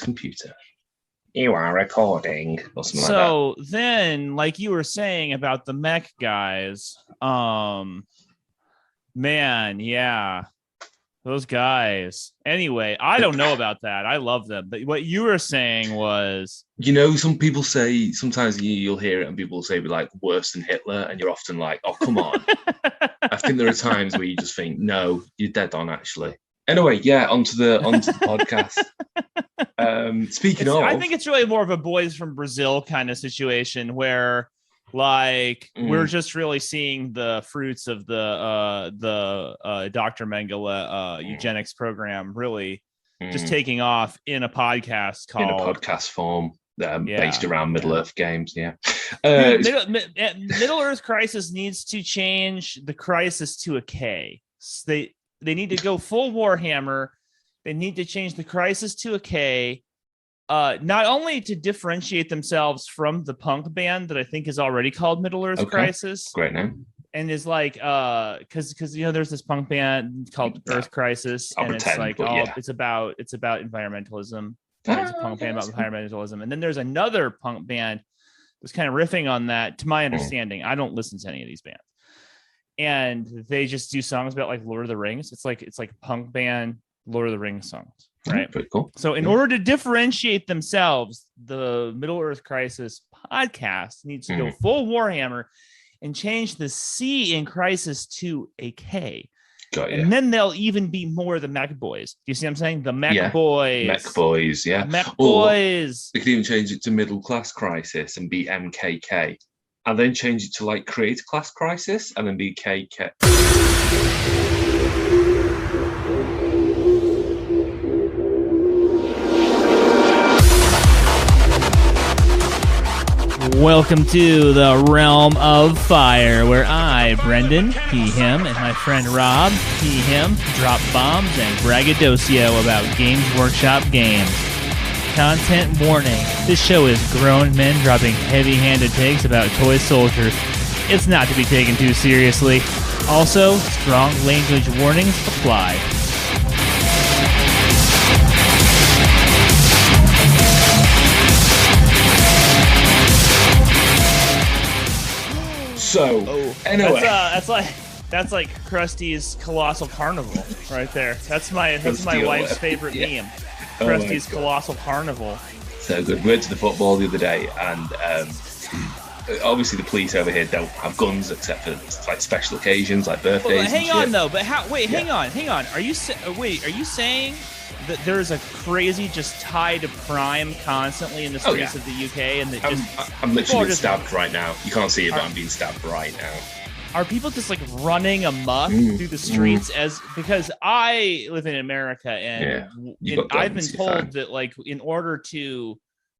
computer. You are recording or something like that. So then, like you were saying about the mech guys, man, yeah, those guys. Anyway, I don't know about that. I love them. But what you were saying was, you know, some people say, sometimes you'll hear it and people will say, be like, worse than Hitler. And you're often like, oh, come on. I think there are times where you just think, no, you're dead on, actually. Anyway, yeah, onto the podcast. Speaking of, I think it's really more of a boys from Brazil kind of situation where, like, we're just really seeing the fruits of the Dr. Mengele eugenics program really just taking off in a podcast called, in a podcast form, based around Middle Earth games. Yeah, Middle Earth Crisis needs to change the crisis to a K. They need to go full Warhammer. They need to change the crisis to a K, not only to differentiate themselves from the punk band that I think is already called Middle Earth Crisis. Great name. And is like, because you know, there's this punk band called Earth Crisis, and it's like, it's about environmentalism. It's a punk band about environmentalism, and then there's another punk band that's kind of riffing on that. To my understanding, I don't listen to any of these bands. And they just do songs about like Lord of the Rings. It's like punk band Lord of the Rings songs, right? Pretty cool. So in order to differentiate themselves, the Middle Earth Crisis podcast needs to go full Warhammer and change the C in Crisis to a K. Got you. And then they'll even be more the Mech Boys. Do you see what I'm saying? The Mech Boys. Mech Boys, yeah. Mech Boys. They could even change it to Middle Class Crisis and be MKK. And then change it to like Creator Class Crisis and then be KK. Welcome to the Realm of Fire, where I, Brendan, he, him, and my friend Rob, he, him, drop bombs and braggadocio about Games Workshop games. Content warning. This show is grown men dropping heavy-handed takes about toy soldiers. It's not to be taken too seriously. Also, strong language warnings apply. So, anyway. That's like Krusty's Colossal Carnival right there. That's my wife's favorite meme. Krusty's Colossal Carnival. So good. We went to the football the other day, and obviously the police over here don't have guns except for like special occasions, like birthdays. Well, hang on though. But hang on. Are you saying that there's a crazy just tie to crime constantly in the streets of the UK, and that I'm literally being stabbed right now. You can't see it, but I'm being stabbed right now. Are people just like running amok through the streets because I live in America and I've been told that like in order to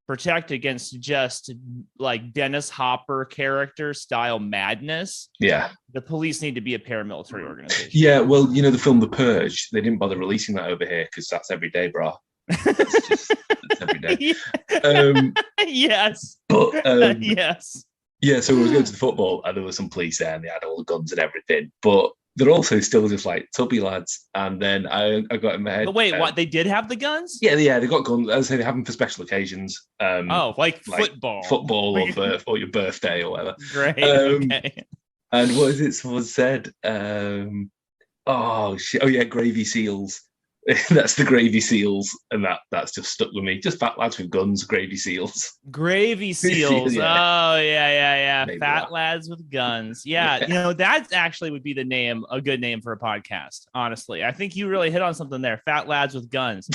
protect against just like Dennis Hopper character style madness, the police need to be a paramilitary organization. Yeah, well, you know the film The Purge, they didn't bother releasing that over here because that's every day, bro. That's every day. Yes. But yes. Yeah, so we were going to the football and there were some police there and they had all the guns and everything, but they're also still just like tubby lads. And then I got in my head. But wait, what? They did have the guns? Yeah, they got guns. As I say, they have them for special occasions. Like football or your birthday or whatever. Great. Okay. And what is it? Someone said, gravy seals. That's the gravy seals, and that's just stuck with me. Just fat lads with guns, gravy seals. Gravy seals. Yeah. Oh yeah. Maybe fat lads with guns. Yeah, you know that actually would be a good name for a podcast. Honestly, I think you really hit on something there. Fat lads with guns.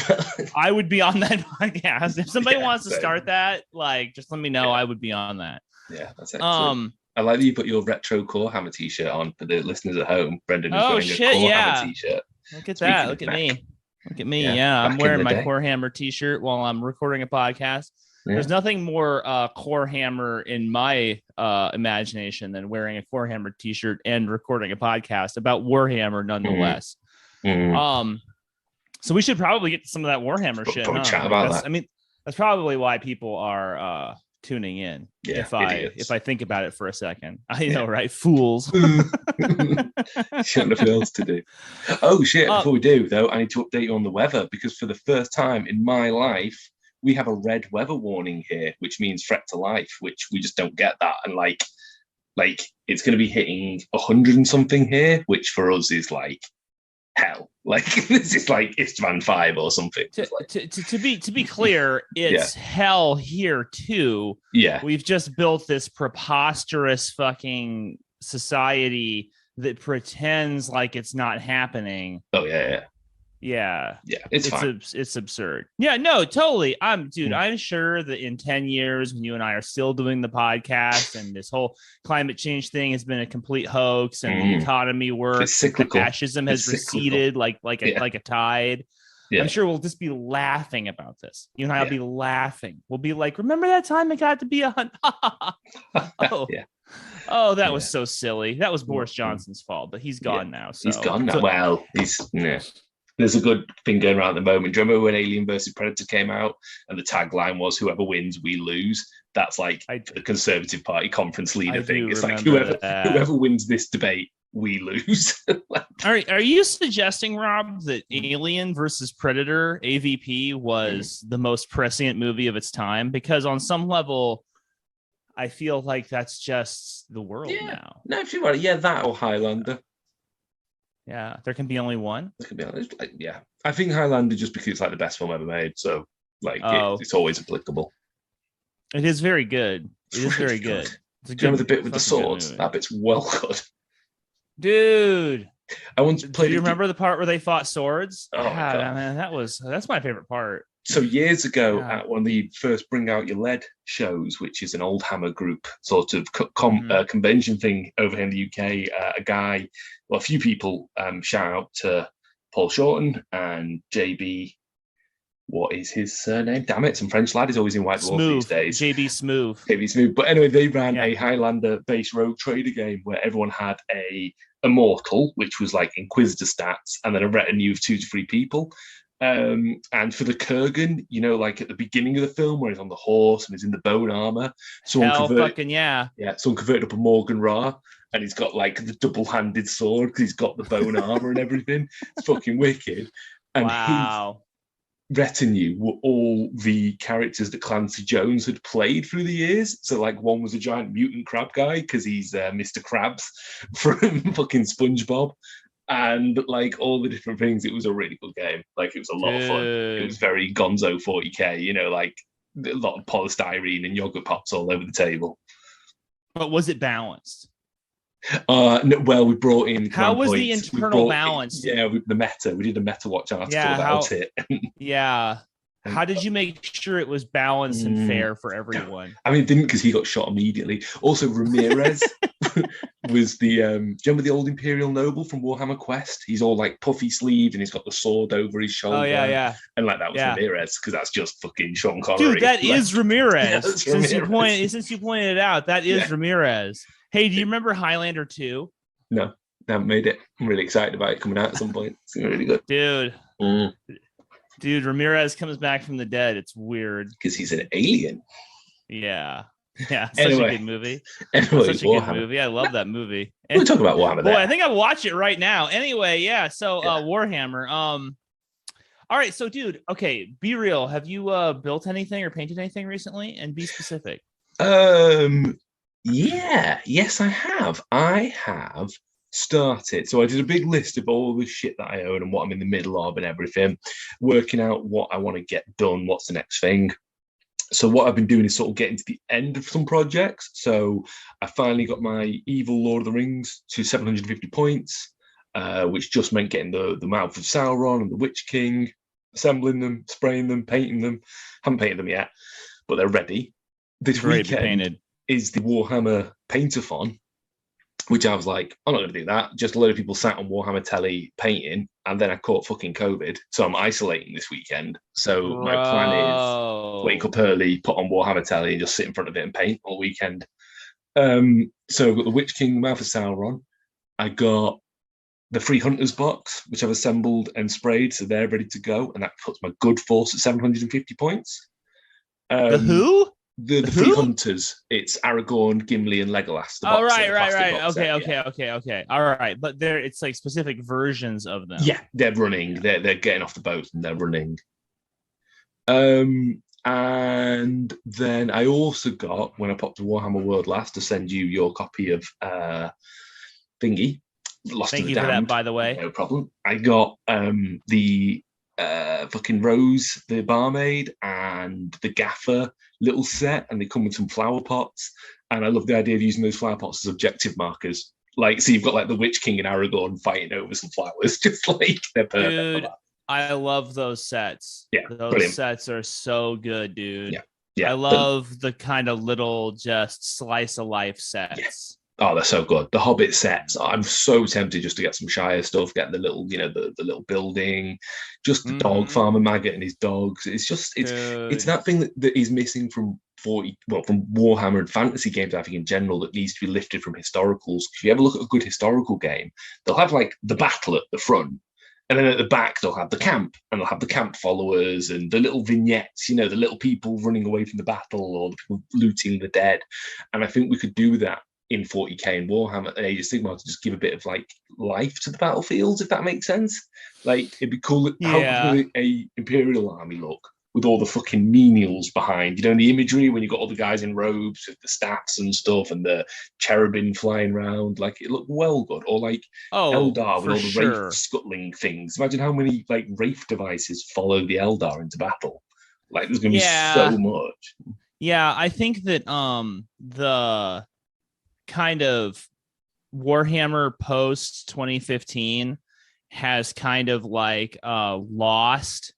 I would be on that podcast if somebody wants to start that. Like, just let me know. I would be on that. Yeah, that's excellent. I like that you put your retro Warhammer t-shirt on for the listeners at home. Brendan is wearing a Warhammer t-shirt. Look at that. Look at me. Look at me. Yeah, I'm wearing my Warhammer t-shirt while I'm recording a podcast. Yeah. There's nothing more Warhammer in my imagination than wearing a Warhammer t-shirt and recording a podcast about Warhammer nonetheless. So we should probably get to some of that Warhammer shit. Chat about that. I mean, that's probably why people are tuning in. Yeah, if I think about it for a second. I know, right? Fools. Shouldn't have else to do. Oh shit, before we do though, I need to update you on the weather because for the first time in my life we have a red weather warning here, which means threat to life, which we just don't get that. And like it's going to be hitting 100 and something here, which for us is like hell. Like this is like Istvan 5 or something. To be clear, it's hell here too. Yeah, we've just built this preposterous fucking society that pretends like it's not happening. Oh yeah. It's fine. It's absurd. Yeah, no, totally. I'm sure that in 10 years, when you and I are still doing the podcast and this whole climate change thing has been a complete hoax and the economy works, fascism has receded like a tide. I'm sure we'll just be laughing about this. You and I will be laughing. We'll be like, remember that time it got to be Oh, that was so silly. That was Boris Johnson's fault, but he's gone now. So. He's gone now. Well, there's a good thing going around at the moment. Do you remember when Alien versus Predator came out and the tagline was "Whoever wins, we lose"? That's like the Conservative Party conference leader thing. It's like whoever wins this debate, we lose. Are you suggesting, Rob, that Alien versus Predator AVP was the most prescient movie of its time? Because on some level, I feel like that's just the world now. No, if you want, that or Highlander. Yeah, there can be only one. There can be honest. I think Highlander just because it's like the best film ever made, so it's always applicable. It is very good. It is very good. Do you remember the bit with the swords? That bit's well good, dude. I once played. Do you remember the part where they fought swords? Oh man, that's my favorite part. So years ago, at one of the first Bring Out Your Lead shows, which is an old Hammer group sort of convention thing over here in the UK, a few people shout out to Paul Shorten and JB. What is his surname? Damn it, some French lad is always in White Dwarf these days. JB Smooth. JB Smooth. But anyway, they ran a Highlander-based rogue trader game where everyone had a immortal, which was like Inquisitor stats, and then a retinue of 2 to 3 people. And for the Kurgan, like at the beginning of the film where he's on the horse and he's in the bone armor, someone converted up a Morgan Ra, and he's got like the double-handed sword because he's got the bone armor and everything. It's fucking wicked. And his retinue were all the characters that Clancy Jones had played through the years. So like one was a giant mutant crab guy because he's Mr. Krabs from fucking SpongeBob. And like all the different things, it was a really good game. Like it was a lot of fun. It was very Gonzo 40k, like a lot of polystyrene and yogurt pops all over the table. But was it balanced? No, well, we brought in. How was the internal balance? The meta. We did a meta watch article about it. How did you make sure it was balanced and fair for everyone? I mean, it didn't, because he got shot immediately. Also, Ramirez was the. Do you remember the old Imperial Noble from Warhammer Quest? He's all like puffy sleeved and he's got the sword over his shoulder. Oh yeah. And like that was Ramirez, because that's just fucking Sean Connery. Dude, that is Ramirez. Since you pointed it out, that is Ramirez. Hey, do you remember Highlander 2? No, I haven't made it. I'm really excited about it coming out at some point. It's gonna be really good. Dude, Ramirez comes back from the dead. It's weird. Because he's an alien. Yeah. Yeah. Such a good movie. Such a good movie. I love that movie. We'll talk about Warhammer there. Boy, I think I'll watch it right now. Anyway, Warhammer. All right. So, dude, okay, be real. Have you built anything or painted anything recently? And be specific. Yes, I have. I have started. So I did a big list of all the shit that I own and what I'm in the middle of and everything, working out what I want to get done, what's the next thing. So what I've been doing is sort of getting to the end of some projects. So I finally got my Evil Lord of the Rings to 750 points, which just meant getting the Mouth of Sauron and the Witch King, assembling them, spraying them, painting them. Haven't painted them yet, but they're ready. This weekend is the Warhammer Paintathon, which I was like, I'm not going to do that. Just a load of people sat on Warhammer telly painting, and then I caught fucking COVID. So I'm isolating this weekend. So my plan is wake up early, put on Warhammer telly, and just sit in front of it and paint all weekend. So I've got the Witch King, Mouth of Sauron. I got the Free Hunters box, which I've assembled and sprayed, so they're ready to go. And that puts my good force at 750 points. The who? The Free Hunters. It's Aragorn, Gimli, and Legolas. Right. Okay. All right, but it's like specific versions of them. Yeah, they're running. They're getting off the boat and they're running. And then I also got, when I popped to Warhammer World last, to send you your copy of Thingy, Lost to Thank the you for that, Damned. by the way. No problem. I got the fucking Rose, the barmaid, and the Gaffer little set, and they come with some flower pots. And I love the idea of using those flower pots as objective markers. Like, so you've got like the Witch King and Aragorn fighting over some flowers, just like they're perfect. Dude, I love those sets. Yeah, those brilliant. Sets are so good, dude. Yeah, I love the kind of little just slice of life sets. Yeah. Oh, they're so good. The Hobbit sets. I'm so tempted just to get some Shire stuff, get the little, the little building, just the dog farmer Maggot and his dogs. It's just it's that thing that is missing from from Warhammer and fantasy games, I think in general, that needs to be lifted from historicals. If you ever look at a good historical game, they'll have like the battle at the front. And then at the back, they'll have the camp, and they'll have the camp followers and the little vignettes, the little people running away from the battle or the people looting the dead. And I think we could do that in 40k and Warhammer and Age of Sigmar to just give a bit of like life to the battlefields, if that makes sense. Like, it'd be cool. How would a Imperial army look with all the fucking menials behind? The imagery when you got all the guys in robes with the staffs and stuff and the cherubim flying around. Like, it looked well good. Or like Eldar with all the Wraith scuttling things. Imagine how many like Wraith devices follow the Eldar into battle. Like, there's gonna be so much. Yeah, I think that the kind of Warhammer post 2015 has kind of like lost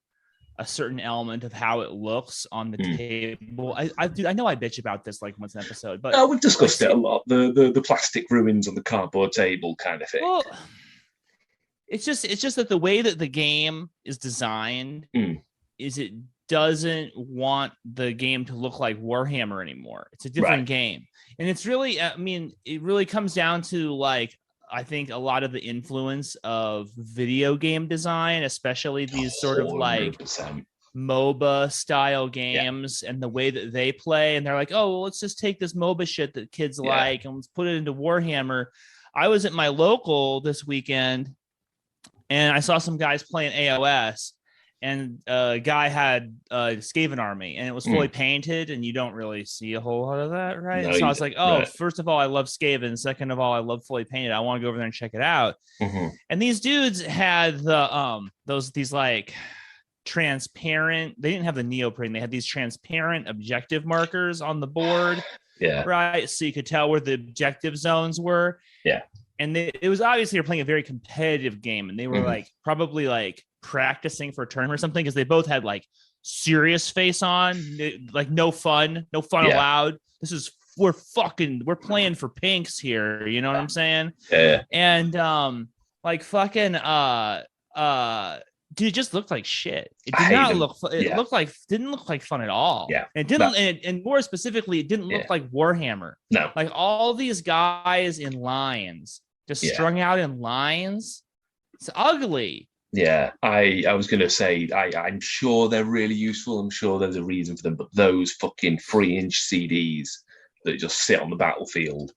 a certain element of how it looks on the table. I know I bitch about this like once an episode, but we've discussed it a lot. The plastic ruins on the cardboard table kind of thing. Well, it's just that the way that the game is designed is it doesn't want the game to look like Warhammer anymore. It's a different game. And it's really, it really comes down to like, I think a lot of the influence of video game design, especially these sort of like 100%. MOBA style games and the way that they play. And they're like, oh, well, let's just take this MOBA shit that kids like and let's put it into Warhammer. I was at my local this weekend and I saw some guys playing AOS. And a guy had a Skaven army, and it was fully painted, and you don't really see a whole lot of that, right? No, so I was like, first of all, I love Skaven. Second of all, I love fully painted. I want to go over there and check it out. And these dudes had the these like transparent. They didn't have the neoprene. They had these transparent objective markers on the board. Right. So you could tell where the objective zones were. And it was obviously they're playing a very competitive game, and they were like probably like practicing for a tournament or something because they both had like serious face on, like no fun allowed. We're playing for pinks here, you know what I'm saying? And like fucking dude, it just looked like shit. It did not look didn't look like fun at all. And it didn't and more specifically, it didn't look like Warhammer. No. Like all these guys in lines, just strung out in lines. It's ugly. Yeah, I was going to say, I'm sure they're really useful. I'm sure there's a reason for them. But those fucking 3-inch CDs that just sit on the battlefield,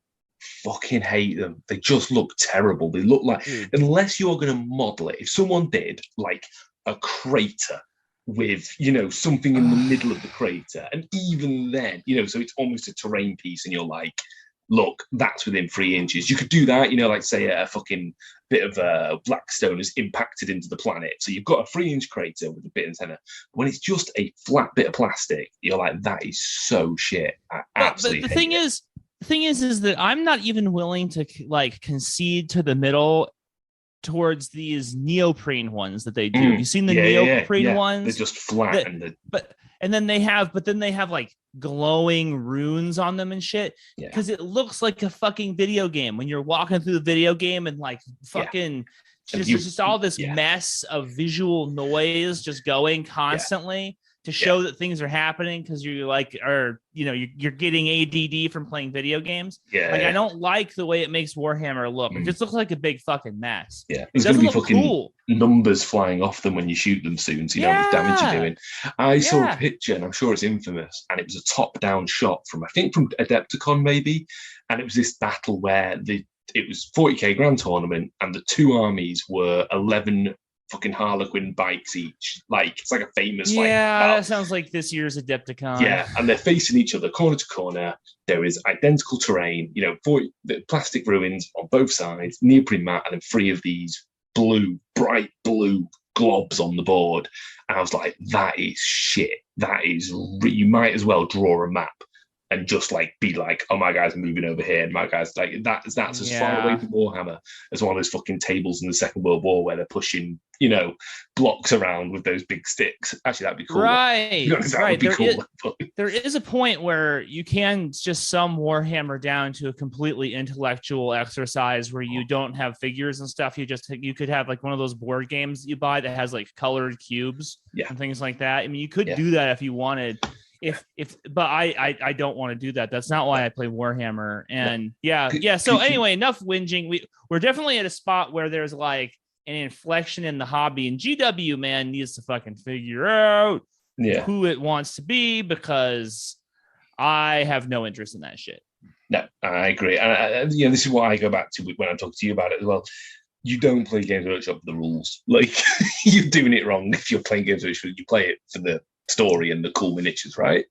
fucking hate them. They just look terrible. They look like, unless you're going to model it, if someone did like a crater with, something in the middle of the crater, and even then, so it's almost a terrain piece, and you're like, look, that's within 3 inches. You could do that, like say a fucking bit of Blackstone has impacted into the planet. So you've got a 3-inch crater with a bit antenna. When it's just a flat bit of plastic, you're like, that is so shit. I absolutely but the thing is that I'm not even willing to like concede to the middle towards these neoprene ones that they do. Have you seen the neoprene ones? They're just flat. But then they have like glowing runes on them and shit because it looks like a fucking video game when you're walking through the video game and like fucking just all this mess of visual noise just going constantly to show that things are happening because you're like, or you're getting ADD from playing video games. I don't like the way it makes Warhammer look. It just looks like a big fucking mess. There's gonna be fucking numbers flying off them when you shoot them soon, so you know how much damage you're doing. I saw a picture, and I'm sure it's infamous, and it was a top-down shot from Adepticon maybe, and it was this battle where it was 40k grand tournament, and the two armies were 11 fucking Harlequin bikes each. Like, it's like a famous Yeah, that sounds like this year's Adepticon. Yeah, and they're facing each other corner to corner. There is identical terrain, the plastic ruins on both sides, neoprene mat, and then 3 of these bright blue globs on the board. And I was like, that is shit. That is, you might as well draw a map and just like be like, oh, my guy's moving over here, and my guy's like, that's as far away from Warhammer as one of those fucking tables in the Second World War where they're pushing, blocks around with those big sticks. Actually, that'd be cool. Right. That would be cool. There is a point where you can just sum Warhammer down to a completely intellectual exercise where you don't have figures and stuff. You could have like one of those board games that you buy that has like colored cubes and things like that. I mean, you could do that if you wanted. But I don't want to do that. That's not why I play Warhammer. And So anyway, enough whinging. We're definitely at a spot where there's like an inflection in the hobby, and GW man needs to fucking figure out who it wants to be, because I have no interest in that shit. No, I agree. And this is what I go back to when I talk to you about it as well. You don't play Games Workshop for the rules. Like, you're doing it wrong if you're playing Games Workshop. You play it for the story and the cool miniatures, right?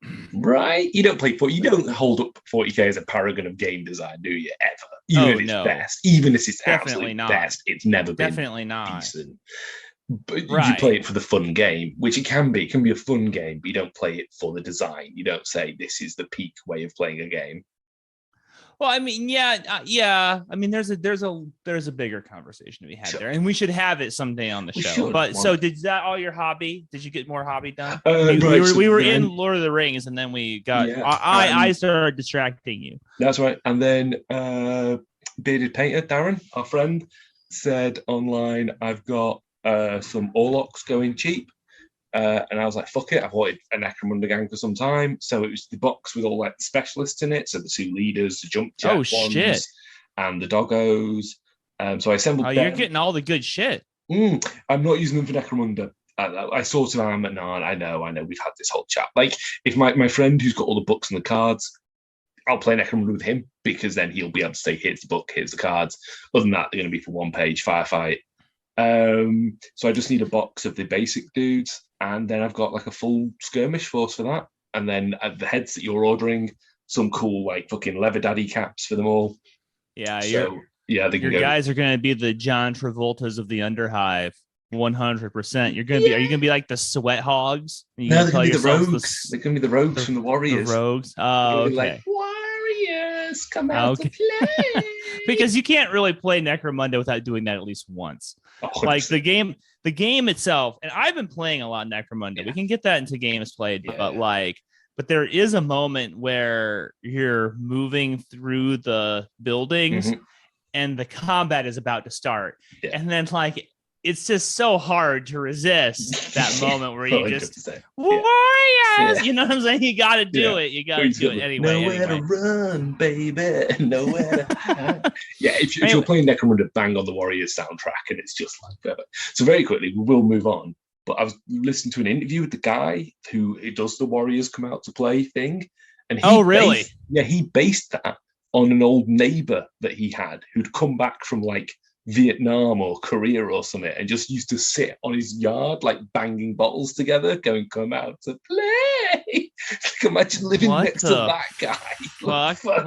You don't hold up 40k as a paragon of game design, do you, ever? Even if it's best, even if it's absolutely best, it's never been decent. But you play it for the fun game, which it can be a fun game, but you don't play it for the design. You don't say this is the peak way of playing a game. Well, I mean, I mean, there's a bigger conversation to be had there, and we should have it someday on the show. But so, did that all your hobby? Did you get more hobby done? We were in Lord of the Rings, and then we got. I started distracting you. That's right, and then Bearded Painter Darren, our friend, said online, "I've got some Orlocks going cheap." And I was like, fuck it, I've wanted a Necromunda gang for some time. So it was the box with all like the specialists in it. So the 2 leaders, the jump jet ones, and the doggos. So I assembled them. You're getting all the good shit. I'm not using them for Necromunda. I sort of am, and I know. We've had this whole chat. Like, if my friend who's got all the books and the cards, I'll play Necromunda with him, because then he'll be able to say, here's the book, here's the cards. Other than that, they're going to be for 1-page firefight. So I just need a box of the basic dudes, and then I've got like a full skirmish force for that. And then the heads that you're ordering, some cool like fucking leather daddy caps for them all. Yeah, your guys are going to be the John Travoltas of the Underhive, 100%. You're going to be. Are you going to be like the sweat hogs? No, they're going to be the rogues. They're going to be the rogues from the Warriors. The rogues. Oh, okay. Like, Warriors, come out to play. Because you can't really play Necromunda without doing that at least once. 100%. Like the game itself, and I've been playing a lot of Necromunda. Yeah. We can get that into games played, but there is a moment where you're moving through the buildings and the combat is about to start. Yeah. And then like it's just so hard to resist that moment where you just Warriors, you know what I'm saying? You got to do it. You got to do it anyway. Nowhere to run, baby. Nowhere to hide. If you're playing Necromunda, bang on the Warriors soundtrack, and it's just like perfect. So very quickly, we will move on. But I was listening to an interview with the guy who does the Warriors come out to play thing, and he based that on an old neighbor that he had who'd come back from like Vietnam or Korea or something, and just used to sit on his yard like banging bottles together, going, come out to play. Imagine living next to that guy.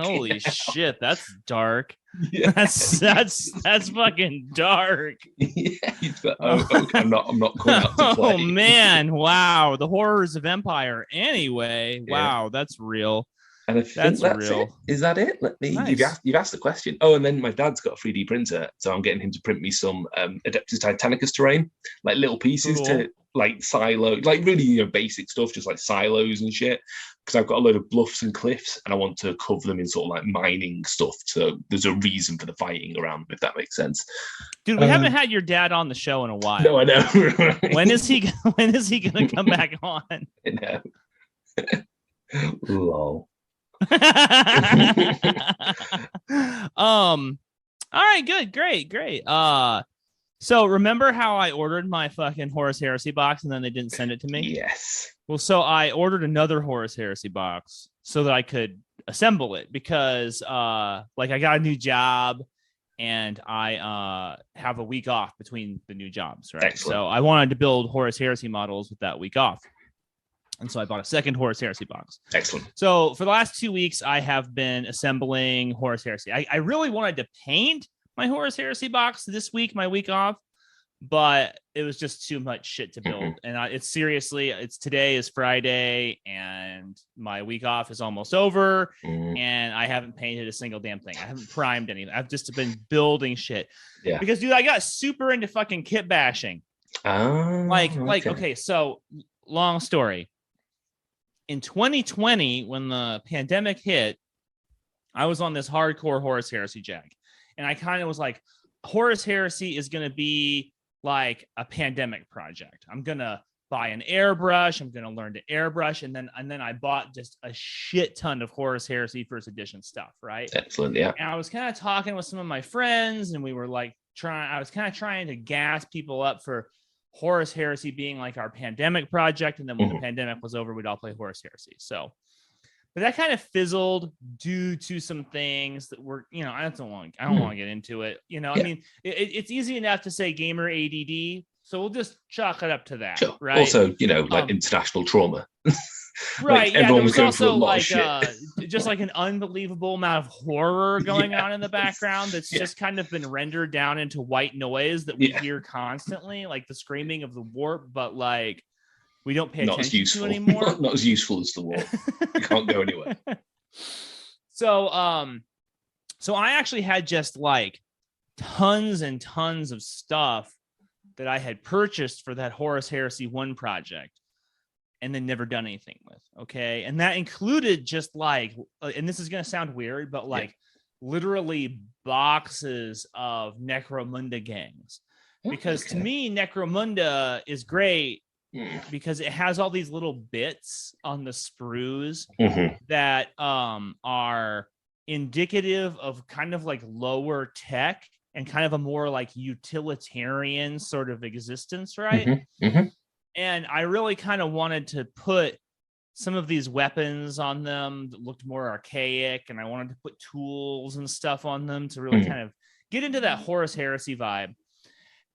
Holy shit, that's dark. Yeah. That's fucking dark. Yeah, okay, I'm not going out to play. Oh man, wow, the horrors of Empire. Anyway, wow, that's real. And I think that's real. Is that it? Nice. You've asked the question. Oh, and then my dad's got a 3D printer, so I'm getting him to print me some Adeptus Titanicus terrain, like little pieces to like silo, like really basic stuff, just like silos and shit. Because I've got a load of bluffs and cliffs, and I want to cover them in sort of like mining stuff. So there's a reason for the fighting around them, if that makes sense. Dude, we haven't had your dad on the show in a while. No, I know. Right? When is he going to come back on? I know. Lol. All right, good, great. So remember how I ordered my fucking Horus Heresy box and then they didn't send it to me? Yes. Well, so I ordered another Horus Heresy box so that I could assemble it because I got a new job and I have a week off between the new jobs, right? Excellent. So I wanted to build Horus Heresy models with that week off. And so I bought a second Horus Heresy box. Excellent. So for the last 2 weeks, I have been assembling Horus Heresy. I really wanted to paint my Horus Heresy box this week, my week off, but it was just too much shit to build. And it's today is Friday and my week off is almost over and I haven't painted a single damn thing. I haven't primed anything. I've just been building shit. Yeah. Because dude, I got super into fucking kit bashing. Okay, so long story. In 2020, when the pandemic hit, I was on this hardcore Horus Heresy jag. And I kind of was like, Horus Heresy is going to be like a pandemic project. I'm going to buy an airbrush. I'm going to learn to airbrush. And then I bought just a shit ton of Horus Heresy first edition stuff, right? Excellent, yeah. And I was kind of talking with some of my friends and we were like I was kind of trying to gas people up for Horus Heresy being like our pandemic project. And then when the pandemic was over, we'd all play Horus Heresy. So, but that kind of fizzled due to some things that were, I don't want to get into it. I mean, it's easy enough to say gamer ADD. So we'll just chalk it up to that. Sure. Right. Also, like international trauma. Right. Like, everyone was going also through a lot of shit. Just like an unbelievable amount of horror going on in the background that's just kind of been rendered down into white noise that we hear constantly, like the screaming of the warp, but like we don't pay attention to anymore. Not as useful as the warp. You can't go anywhere. So I actually had just like tons and tons of stuff that I had purchased for that Horus Heresy 1 project and then never done anything with. Okay. And that included just like, and this is going to sound weird, but like literally boxes of Necromunda gangs. Because to me, Necromunda is great because it has all these little bits on the sprues that are indicative of kind of like lower tech and kind of a more like utilitarian sort of existence, right? And I really kind of wanted to put some of these weapons on them that looked more archaic, and I wanted to put tools and stuff on them to really kind of get into that Horus Heresy vibe.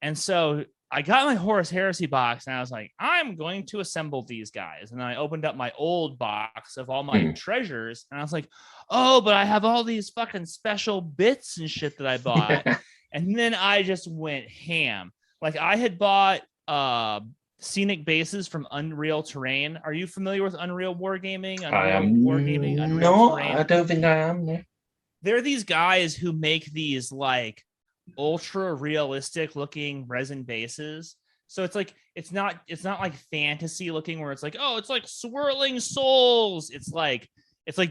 And so I got my Horus Heresy box and I was like, I'm going to assemble these guys. And I opened up my old box of all my treasures and I was like, oh, but I have all these fucking special bits and shit that I bought. And then I just went ham. Like I had bought scenic bases from Unreal Terrain. Are you familiar with Unreal Wargaming? I am no, I don't think I am. No. They're these guys who make these like ultra realistic looking resin bases. So it's like it's not like fantasy looking where it's like, oh, it's like swirling souls. It's like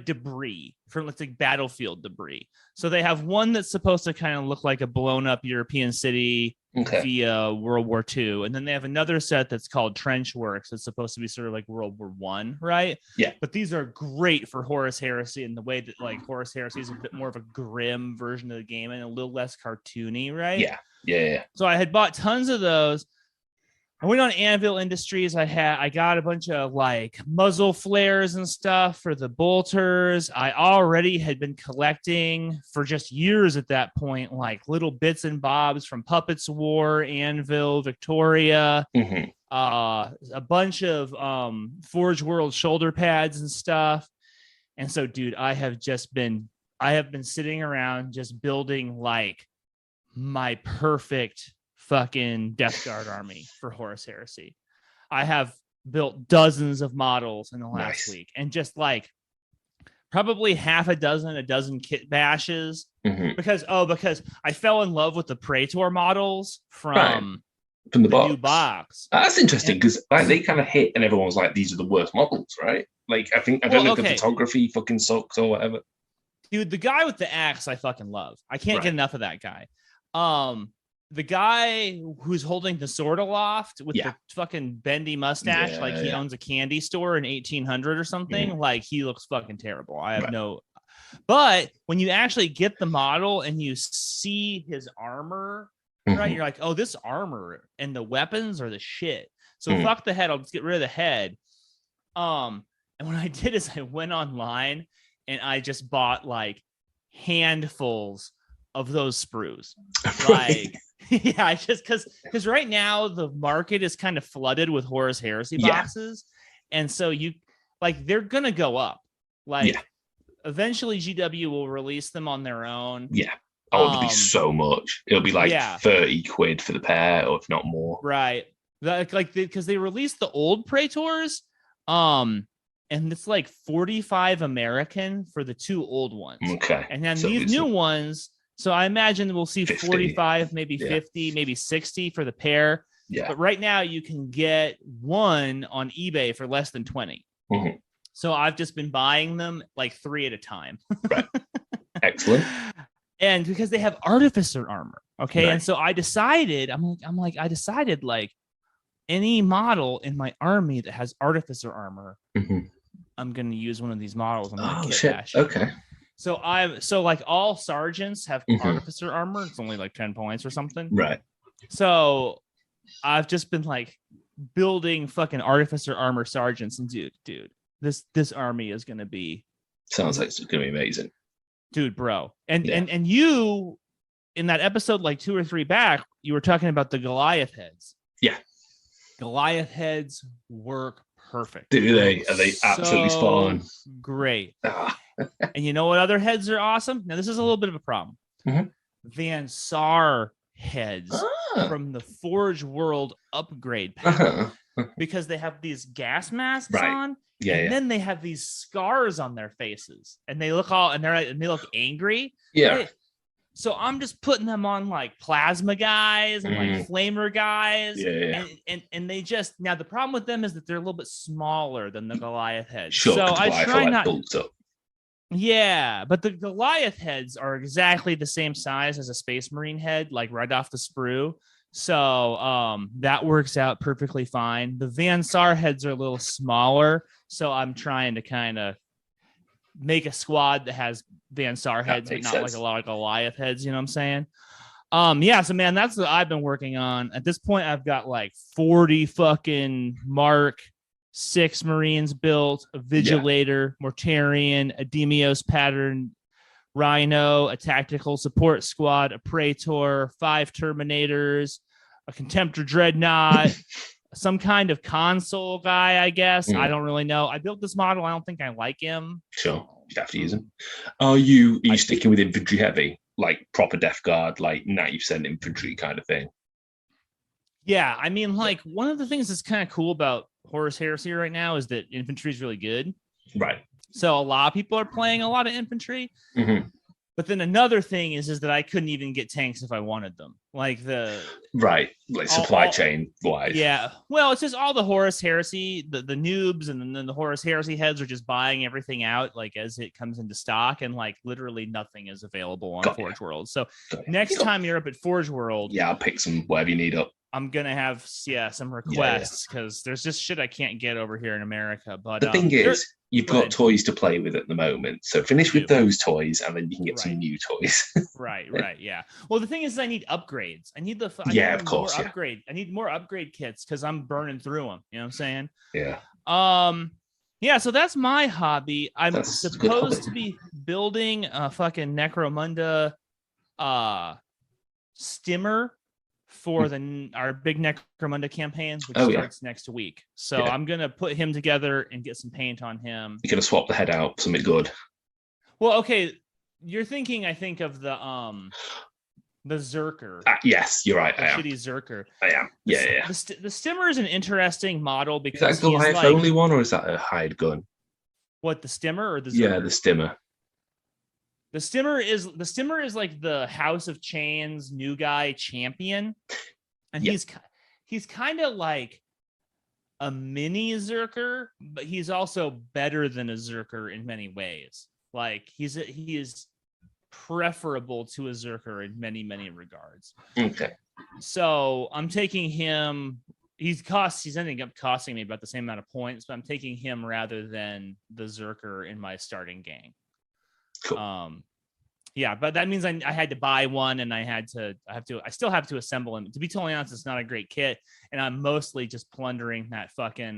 debris from like battlefield debris. So they have one that's supposed to kind of look like a blown up European city via World War II. And then they have another set that's called Trench Works. It's supposed to be sort of like World War I, right? Yeah. But these are great for Horus Heresy in the way that like Horus Heresy is a bit more of a grim version of the game and a little less cartoony, right? Yeah. So I had bought tons of those. I went on Anvil Industries. I got a bunch of like muzzle flares and stuff for the bolters. I already had been collecting for just years at that point, like little bits and bobs from Puppets War, Anvil, Victoria, a bunch of Forge World shoulder pads and stuff. And so, dude, I have been sitting around just building like my perfect fucking Death Guard army for Horus Heresy. I have built dozens of models in the last week and just like probably a dozen kit bashes because I fell in love with the Praetor models from the new box. That's interesting because like, they kind of hit and everyone was like, these are the worst models, right? Like I don't know if the photography fucking sucks or whatever. Dude, the guy with the axe I fucking love. I can't get enough of that guy. The guy who's holding the sword aloft with the fucking bendy mustache, like he owns a candy store in 1800 or something, like he looks fucking terrible. I have but when you actually get the model and you see his armor, right, you're like, oh, this armor and the weapons are the shit. So fuck the head. I'll just get rid of the head. And what I did is I went online and I just bought like handfuls of those sprues. Like, yeah, just because right now the market is kind of flooded with Horus Heresy boxes, and so they're gonna go up. Like, eventually GW will release them on their own. Yeah. Oh, it'll be so much. It'll be like 30 quid for the pair, or if not more. Right. Because they released the old Praetors, and it's like 45 American for the 2 old ones. Okay. And then these new ones, so I imagine we'll see 50, 45, maybe 50, maybe 60 for the pair. Yeah. But right now you can get one on eBay for less than 20. Mm-hmm. So I've just been buying them like 3 at a time. Right. Excellent. And because they have artificer armor. Okay. Right. And so I decided, I decided any model in my army that has artificer armor, I'm going to use one of these models. Oh, shit. Okay. So all sergeants have artificer armor. It's only like 10 points or something. Right. So I've just been building fucking artificer armor sergeants, and dude, this army is going to be. Sounds like it's going to be amazing. Dude, bro. And you, in that episode 2 or 3 back, you were talking about the Goliath heads. Yeah. Goliath heads work perfect. Do they? Are they absolutely spot on? Great. And you know what other heads are awesome? Now, this is a little bit of a problem. Van Sar heads from the Forge World upgrade pack, because they have these gas masks on. Yeah, and then they have these scars on their faces, and they look they look angry. Yeah. So I'm just putting them on plasma guys and flamer guys. Yeah. And they just, now the problem with them is that they're a little bit smaller than the Goliath heads. Sure, so I try not. Up. Yeah, but the Goliath heads are exactly the same size as a Space Marine head, right off the sprue. So that works out perfectly fine. The Van Sar heads are a little smaller, so I'm trying to kind of make a squad that has Van Sar heads, but not sense. A lot of Goliath heads. You know what I'm saying? So man, that's what I've been working on. At this point, I've got 40 fucking Mark 6 Marines built, a Vigilator, Mortarion, a Demios pattern Rhino, a tactical support squad, a Praetor, 5 Terminators, a Contemptor Dreadnought, some kind of console guy, I guess. I don't really know. I built this model. I don't think I like him. Sure, you'd have to use him. Are you sticking with infantry heavy, proper Death Guard, 90% infantry kind of thing? Yeah, I mean, one of the things that's kind of cool about Horus Heresy right now is that infantry is really good. Right. So a lot of people are playing a lot of infantry. But then another thing is that I couldn't even get tanks if I wanted them. Supply chain wise. Yeah. Well, it's just all the Horus Heresy, the noobs, and then the Horus Heresy heads are just buying everything out as it comes into stock, and literally nothing is available on Forge World. So next time you're up at Forge World, I'll pick some whatever you need up. I'm gonna have some requests because there's just shit I can't get over here in America. But the thing is, you've got toys to play with at the moment, so finish with those toys, and then you can get some new toys. Right. Yeah. Well, the thing is, I need upgrades. I need of course. Upgrade. I need more upgrade kits because I'm burning through them. You know what I'm saying? Yeah. Yeah. So that's my hobby. I'm supposed to be building a fucking Necromunda, stimmer for our big Necromunda campaign, which starts next week. So I'm gonna put him together and get some paint on him. You're gonna swap the head out for something good. Well, okay, you're thinking, I think, of the Zerker. Yes, you're right. I am. Shitty Zerker. I am. Yeah. The Stimmer is an interesting model because is that a Goliath only one, or is that a hired gun? What, the Stimmer or the Zerker? Yeah, the Stimmer. The Stimmer is the House of Chains new guy champion, and he's kind of like a mini Zerker, but he's also better than a Zerker in many ways. He is preferable to a Zerker in many regards. Okay. So I'm taking him. He's ending up costing me about the same amount of points, but I'm taking him rather than the Zerker in my starting gang. Cool. Yeah, but that means I had to buy one, and I still have to assemble him. To be totally honest, it's not a great kit, and I'm mostly just plundering that fucking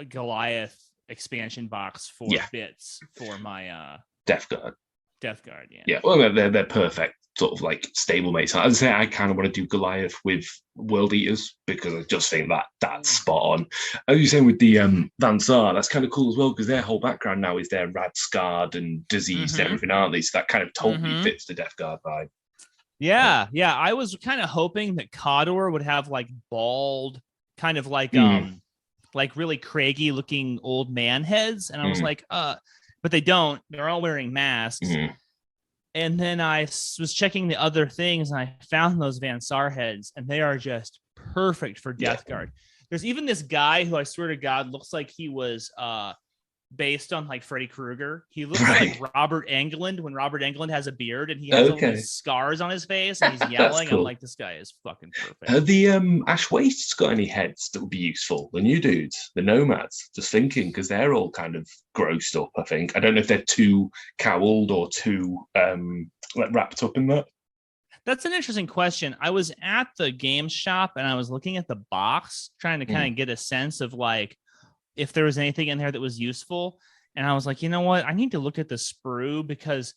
Goliath expansion box for bits for my Death Guard. Death Guard, yeah. Yeah, well, they're perfect sort of like stablemates. As I say, I kind of want to do Goliath with World Eaters because I just think that's spot on. As you're saying with the Van Saar, that's kind of cool as well because their whole background now is they're rad scarred and diseased and everything, aren't they? So that kind of totally fits the Death Guard vibe. Yeah. I was kind of hoping that Cawdor would have like bald, kind of like really craggy looking old man heads, and I was like, but they don't. They're all wearing masks. And then I was checking the other things, and I found those Van Saar heads, and they are just perfect for Death Guard. There's even this guy who I swear to God looks like he was based on like Freddy Krueger. He looks like Robert Englund when Robert Englund has a beard and he has all these scars on his face and he's yelling. Cool. I'm like, this guy is fucking perfect. The Ash Wastes got any heads that would be useful? The new dudes, the Nomads, just thinking, because they're all kind of grossed up, I think. I don't know if they're too cowled or too like wrapped up in that. That's an interesting question. I was at the games shop and I was looking at the box, trying to kind of get a sense of like, if there was anything in there that was useful. And I was like, you know what? I need to look at the sprue because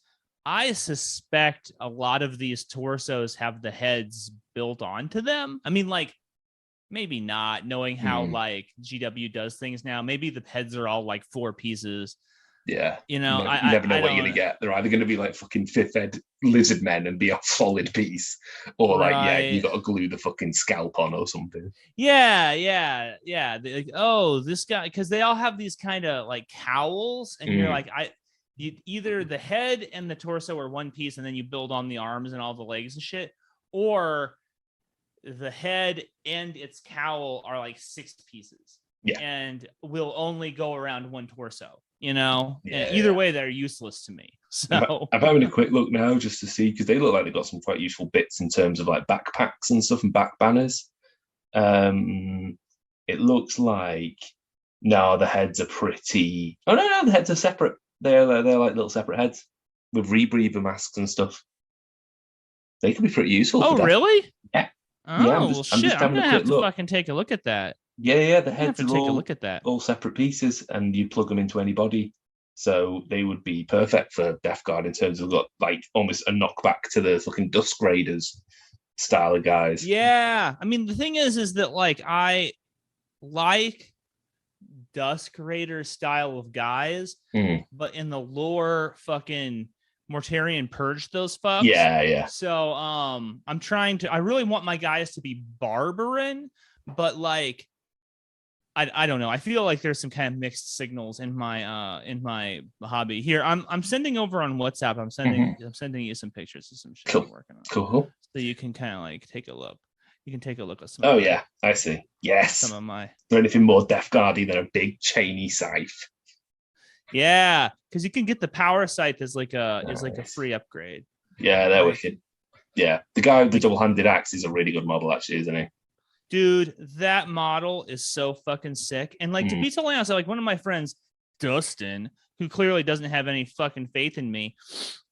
I suspect a lot of these torsos have the heads built onto them. I mean, like, maybe not, knowing how like GW does things now. Maybe the heads are all like 4 pieces. Yeah. You know, you never know what you're going to get. They're either going to be like fucking 5th ed lizard men and be a solid piece, or like, you got to glue the fucking scalp on or something. Yeah. Like, oh, this guy, because they all have these kind of like cowls, and you're like, either the head and the torso are one piece, and then you build on the arms and all the legs and shit, or the head and its cowl are like 6 pieces. Yeah. And will only go around one torso. You know, either way, they're useless to me. So I'm having a quick look now just to see, because they look like they've got some quite useful bits in terms of like backpacks and stuff and back banners. It looks like the heads are pretty. Oh no, the heads are separate. They're like little separate heads with rebreather masks and stuff. They could be pretty useful. Oh, really? Yeah. Oh, yeah, well, shit! I'm gonna have to fucking take a look at that. Yeah, the heads are take a look at that. All separate pieces, and you plug them into any body, so they would be perfect for Death Guard in terms of like almost a knockback to the fucking Dusk Raiders style of guys. Yeah, I mean the thing is that like I like Dusk Raider style of guys, but in the lore, fucking Mortarion purged those fucks. Yeah. So I really want my guys to be Barbaran, but like. I don't know. I feel like there's some kind of mixed signals in my hobby. Here, I'm sending over on WhatsApp. I'm sending you some pictures of some shit I'm working on. Cool. So you can kind of like take a look. You can take a look at some. Oh yeah, I see. Yes. Some of my. Is there anything more Death Guardy than a big chainy scythe? Yeah, because you can get the power scythe as like a free upgrade. Yeah, they're wicked. Yeah, the guy with the double-handed axe is a really good model, actually, isn't he? Dude, that model is so fucking sick. And like to be totally honest, like one of my friends, Dustin, who clearly doesn't have any fucking faith in me,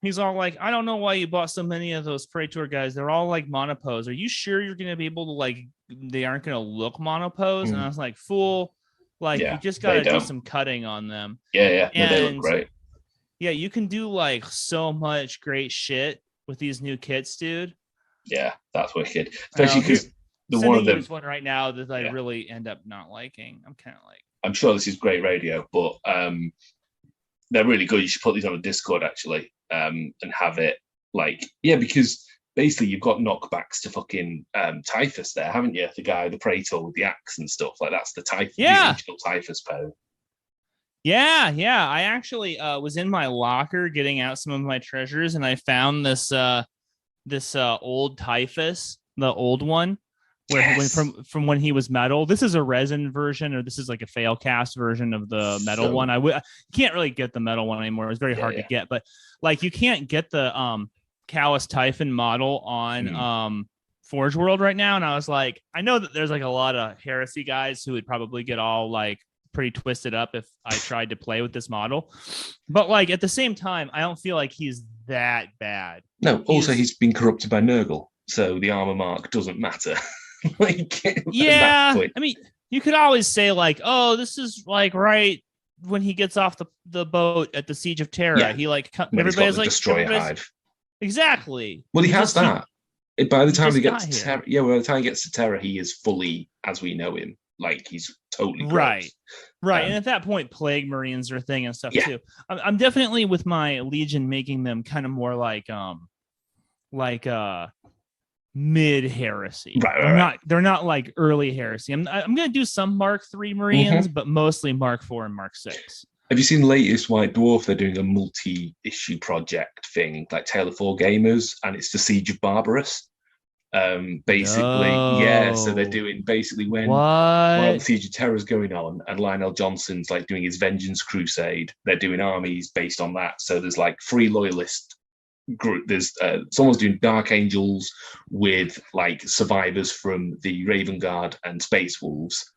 he's all like, I don't know why you bought so many of those Praetor guys. They're all like monopose. Are you sure you're gonna be able to like they aren't gonna look monopose? And I was like, fool, like you just gotta do some cutting on them. Yeah. No, they look great. Yeah, you can do like so much great shit with these new kits, dude. Yeah, that's wicked. Especially because one of them is one right now that I really end up not liking. I'm kind of like, I'm sure this is great radio, but they're really good. You should put these on a Discord actually, and have it like because basically you've got knockbacks to fucking Typhus there, haven't you? The guy, the Praetor with the axe and stuff like that's the Typhus, the original Typhus pose. Yeah. I actually was in my locker getting out some of my treasures, and I found this old Typhus, the old one. From when he was metal. This is a resin version, or this is like a fail cast version of the metal one. You can't really get the metal one anymore. It's very hard to get, but like you can't get the Callus Typhon model on Forge World right now. And I was like, I know that there's like a lot of heresy guys who would probably get all like pretty twisted up if I tried to play with this model, but like at the same time, I don't feel like he's that bad. No, also he's been corrupted by Nurgle, so the armor mark doesn't matter. I mean, you could always say like, oh, this is like right when he gets off the boat at the Siege of Terra, Yeah. he like When he's got everybody's the like destroyer hive. Exactly. Well, he has that. By the time he gets to Terra, by the time he gets to Terra, he is fully as we know him. Like he's totally right. Gross. And at that point, plague marines are a thing and stuff Yeah. too. I'm definitely with my Legion making them kind of more like mid heresy. Right. They're not like early heresy. I'm gonna do some Mark III Marines, but mostly Mark IV and Mark VI. Have you seen latest White Dwarf? They're doing a multi-issue project thing, like Tale of Four Gamers, and it's the Siege of Barbarous. Basically, yeah. So they're doing basically while the Siege of Terror is going on, and Lionel Johnson's like doing his Vengeance Crusade. They're doing armies based on that. So there's like free loyalist group. There's someone's doing Dark Angels with like survivors from the Raven Guard and Space Wolves,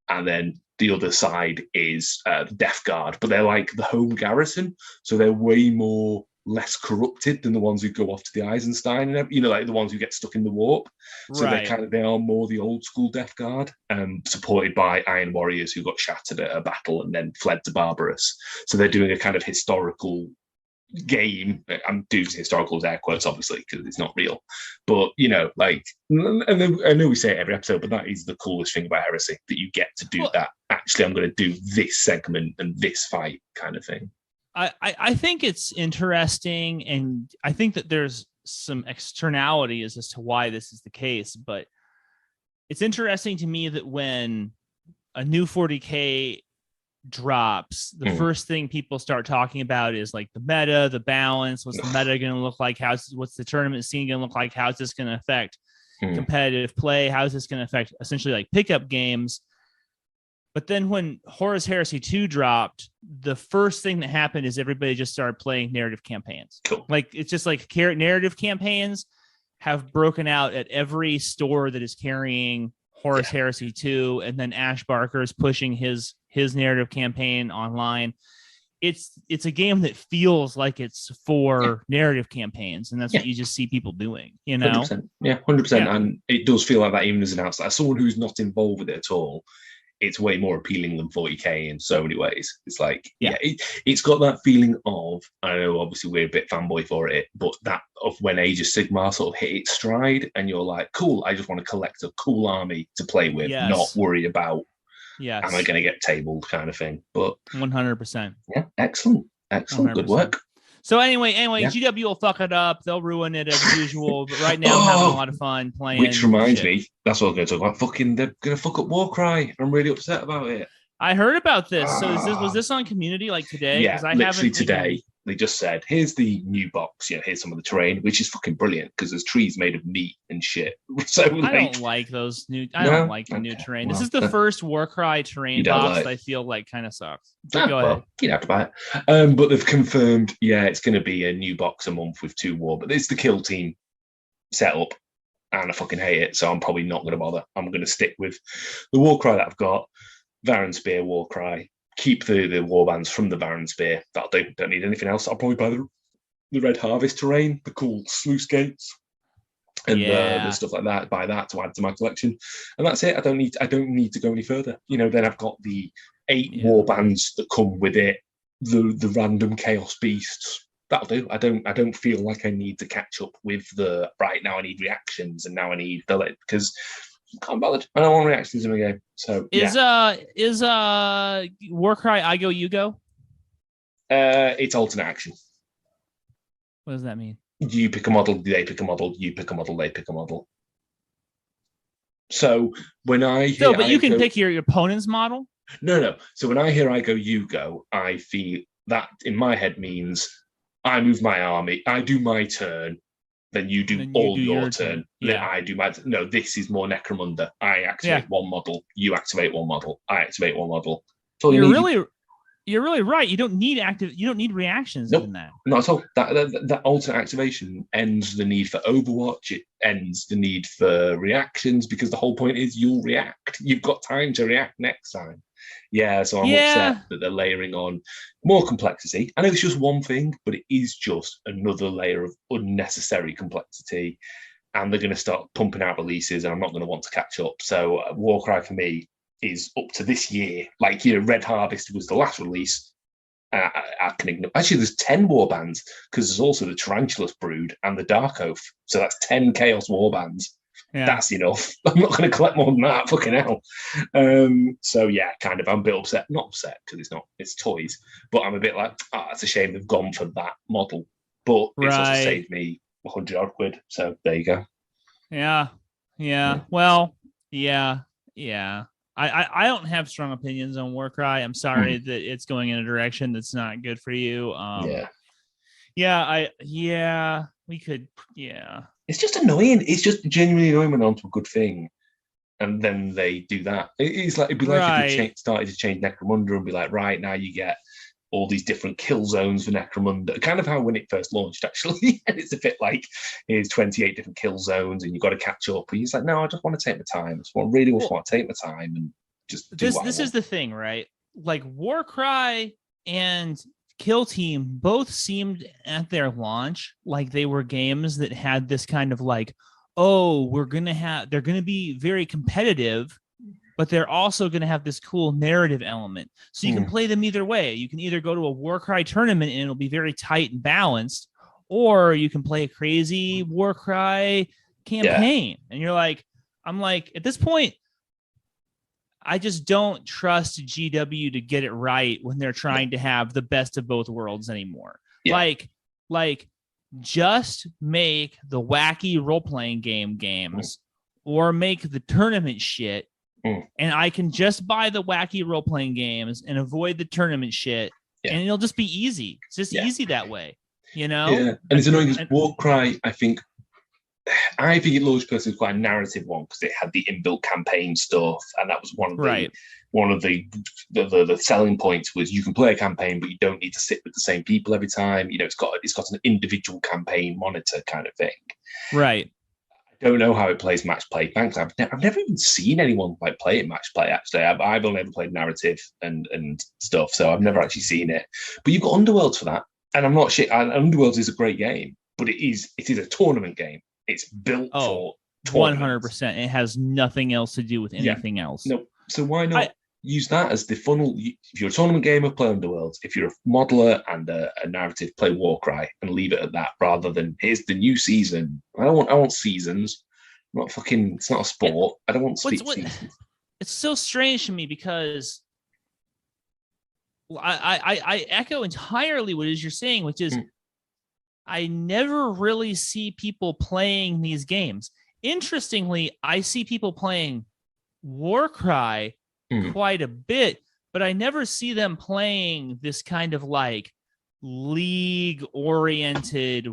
and then the other side is Death Guard, but they're like the home garrison, so they're way less corrupted than the ones who go off to the Eisenstein and like the ones who get stuck in the warp. So they are more the old school Death Guard, supported by Iron Warriors who got shattered at a battle and then fled to Barbarous. So they're doing a kind of historical game. I'm doing historical as air quotes, obviously, because it's not real. But like, and I know we say it every episode, but that is the coolest thing about Heresy, that you get to do that. Actually, I'm going to do this segment and this fight kind of thing. I think it's interesting, and I think that there's some externalities as to why this is the case, but it's interesting to me that when a new 40K drops, the first thing people start talking about is like the meta, the balance. What's the meta going to look like? What's the tournament scene going to look like? How's this going to affect competitive play? How's this going to affect essentially like pickup games? But then when Horus Heresy 2 dropped, the first thing that happened is everybody just started playing narrative campaigns. Cool. Like it's just like narrative campaigns have broken out at every store that is carrying Horus Heresy 2, and then Ash Barker is pushing his narrative campaign online. It's a game that feels like it's for narrative campaigns, and that's what you just see people doing, 100%. Yeah, 100%. And it does feel like that even as an outsider. As someone who's not involved with it at all, it's way more appealing than 40K in so many ways. It's like, it's got that feeling of, I know obviously we're a bit fanboy for it, but that of when Age of Sigmar sort of hit its stride and you're like, cool, I just want to collect a cool army to play with, not worry about, am I going to get tabled kind of thing. But 100%. Yeah, excellent. 100%. Good work. So anyway, GW will fuck it up. They'll ruin it as usual. But right now, I'm having a lot of fun playing. Which reminds me, that's what I was going to talk about. They're going to fuck up Warcry. I'm really upset about it. I heard about this. So was this on Community like today? Yeah, literally today. They just said, here's the new box. Here's some of the terrain, which is fucking brilliant because there's trees made of meat and shit. So I don't like those new. I don't like the new terrain. Well, this is the first Warcry terrain box that I feel like kind of sucks. So go ahead. You'd have to buy it. But they've confirmed, it's going to be a new box a month with 2 war. But it's the kill team setup, and I fucking hate it. So I'm probably not going to bother. I'm going to stick with the Warcry that I've got. Varan Spear Warcry. Keep the warbands from the Varan Spear. That'll do. Don't need anything else. I'll probably buy the Red Harvest terrain, the cool sluice gates, and the stuff like that. Buy that to add to my collection, and that's it. I don't need to go any further. Then I've got the 8 warbands that come with it. The random Chaos Beasts. That'll do. I don't feel like I need to catch up with the right now. I need reactions, and now I need because. Can't bothered. I don't want reactions in the game. So is Warcry I go you go? It's alternate action. What does that mean? You pick a model, they pick a model. You pick a model, they pick a model. So when but you can pick your opponent's model. No. So when I hear I go you go, I feel that in my head means I move my army, I do my turn. Then you do your turn. Then I do my turn. No, this is more Necromunda. I activate one model. You activate one model. I activate one model. You're really right. You don't need reactions in that. Not at all. That alternate activation ends the need for Overwatch. It ends the need for reactions because the whole point is you'll react. You've got time to react next time. So I'm upset that they're layering on more complexity. I know it's just one thing, but it is just another layer of unnecessary complexity. And they're going to start pumping out releases, and I'm not going to want to catch up. So Warcry for me is up to this year. Like, Red Harvest was the last release. I can ignore. Actually, there's 10 warbands because there's also the Tarantulas Brood and the Dark Oath. So that's 10 Chaos warbands. Yeah. That's enough. I'm not going to collect more than that. Fucking hell. So yeah, kind of. I'm a bit upset. Not upset because it's toys, but I'm a bit like, it's a shame they've gone for that model. But it's also saved me 100 odd quid. So there you go. Yeah. Well, yeah. I don't have strong opinions on Warcry. I'm sorry that it's going in a direction that's not good for you. We could. It's just annoying. It's just genuinely annoying when they're onto a good thing, and then they do that. It'd be like if you started to change Necromunda and be like, right now you get all these different kill zones for Necromunda. Kind of how when it first launched, actually. And it's a bit like, here's 28 different kill zones and you've got to catch up. And he's like, no, I just want to take my time. I just want to take my time and just do this is the thing, right? Like Warcry and Kill Team both seemed at their launch like they were games that had this kind of like, they're going to be very competitive, but they're also going to have this cool narrative element. So you can play them either way. You can either go to a Warcry tournament and it'll be very tight and balanced, or you can play a crazy Warcry campaign. And I'm like, at this point, I just don't trust GW to get it right when they're trying to have the best of both worlds anymore. Yeah. Like just make the wacky role-playing games or make the tournament shit. And I can just buy the wacky role-playing games and avoid the tournament shit, and it'll just be easy. It's just easy that way, Yeah, and it's annoying because Warcry, I think it launched because it was quite a narrative one because it had the inbuilt campaign stuff, and that was one of the selling points was you can play a campaign, but you don't need to sit with the same people every time. It's got an individual campaign monitor kind of thing, right? Don't know how it plays match play. Thanks. I've never even seen anyone play it match play. Actually, I've only ever played narrative and stuff, so I've never actually seen it. But you've got Underworlds for that, and I'm not shit. Underworlds is a great game, but it is a tournament game. It's built for 100%. It has nothing else to do with anything else. No, so why not use that as the funnel? If you're a tournament gamer, play Underworlds. If you're a modeler and a narrative, play Warcry and leave it at that, rather than here's the new season. I want seasons. It's not a sport. I don't want seasons. It's so strange to me because I echo entirely what it is you're saying, which is I never really see people playing these games. Interestingly, I see people playing Warcry quite a bit, but I never see them playing this kind of like league-oriented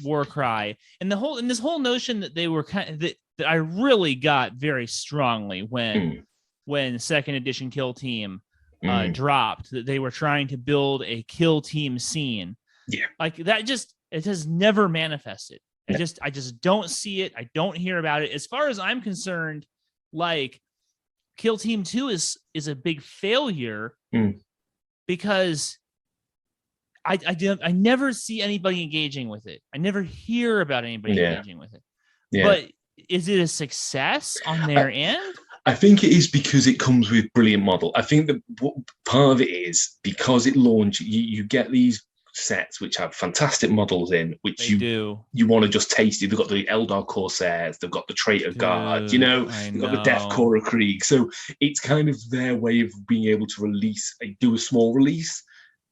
Warcry. And this whole notion that they were that I really got very strongly when second edition Kill Team dropped, that they were trying to build a Kill Team scene. Yeah, like that it has never manifested. I just don't see it. I don't hear about it. As far as I'm concerned, like Kill Team 2 is a big failure because I never see anybody engaging with it. I never hear about anybody engaging with it. Yeah. But is it a success on their end? I think it is because it comes with brilliant model. I think that part of it is because it launched, you get these sets which have fantastic models in, which you want to just taste it. They've got the Eldar Corsairs, they've got the Traitor Guard, they've got the Death Korps Krieg. So it's kind of their way of being able to do a small release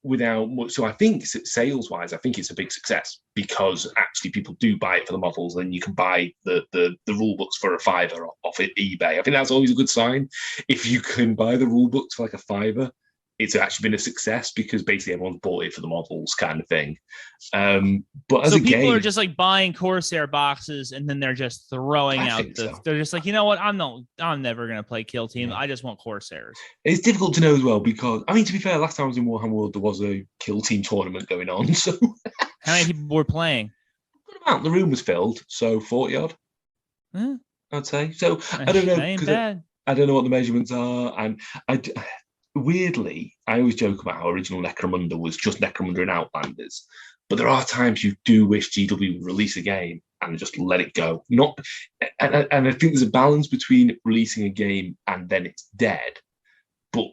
without much. So I think sales wise, I think it's a big success because actually people do buy it for the models, and you can buy the rule books for a $5 off at eBay. I think that's always a good sign. If you can buy the rule books for like a $5, it's actually been a success because basically everyone's bought it for the models kind of thing. But as people are just like buying Corsair boxes and then they're just throwing out they're just like, you know what? I'm never going to play Kill Team. I just want Corsairs. It's difficult to know as well because, I mean, to be fair, last time I was in Warhammer World, there was a Kill Team tournament going on. So how many people were playing? Good amount. The room was filled. So 40 odd, I'd say. So I don't know. I don't know what the measurements are. And weirdly, I always joke about how original Necromunda was just Necromunda and Outlanders, but there are times you do wish GW would release a game and just let it go. Not, and I think there's a balance between releasing a game and then it's dead, but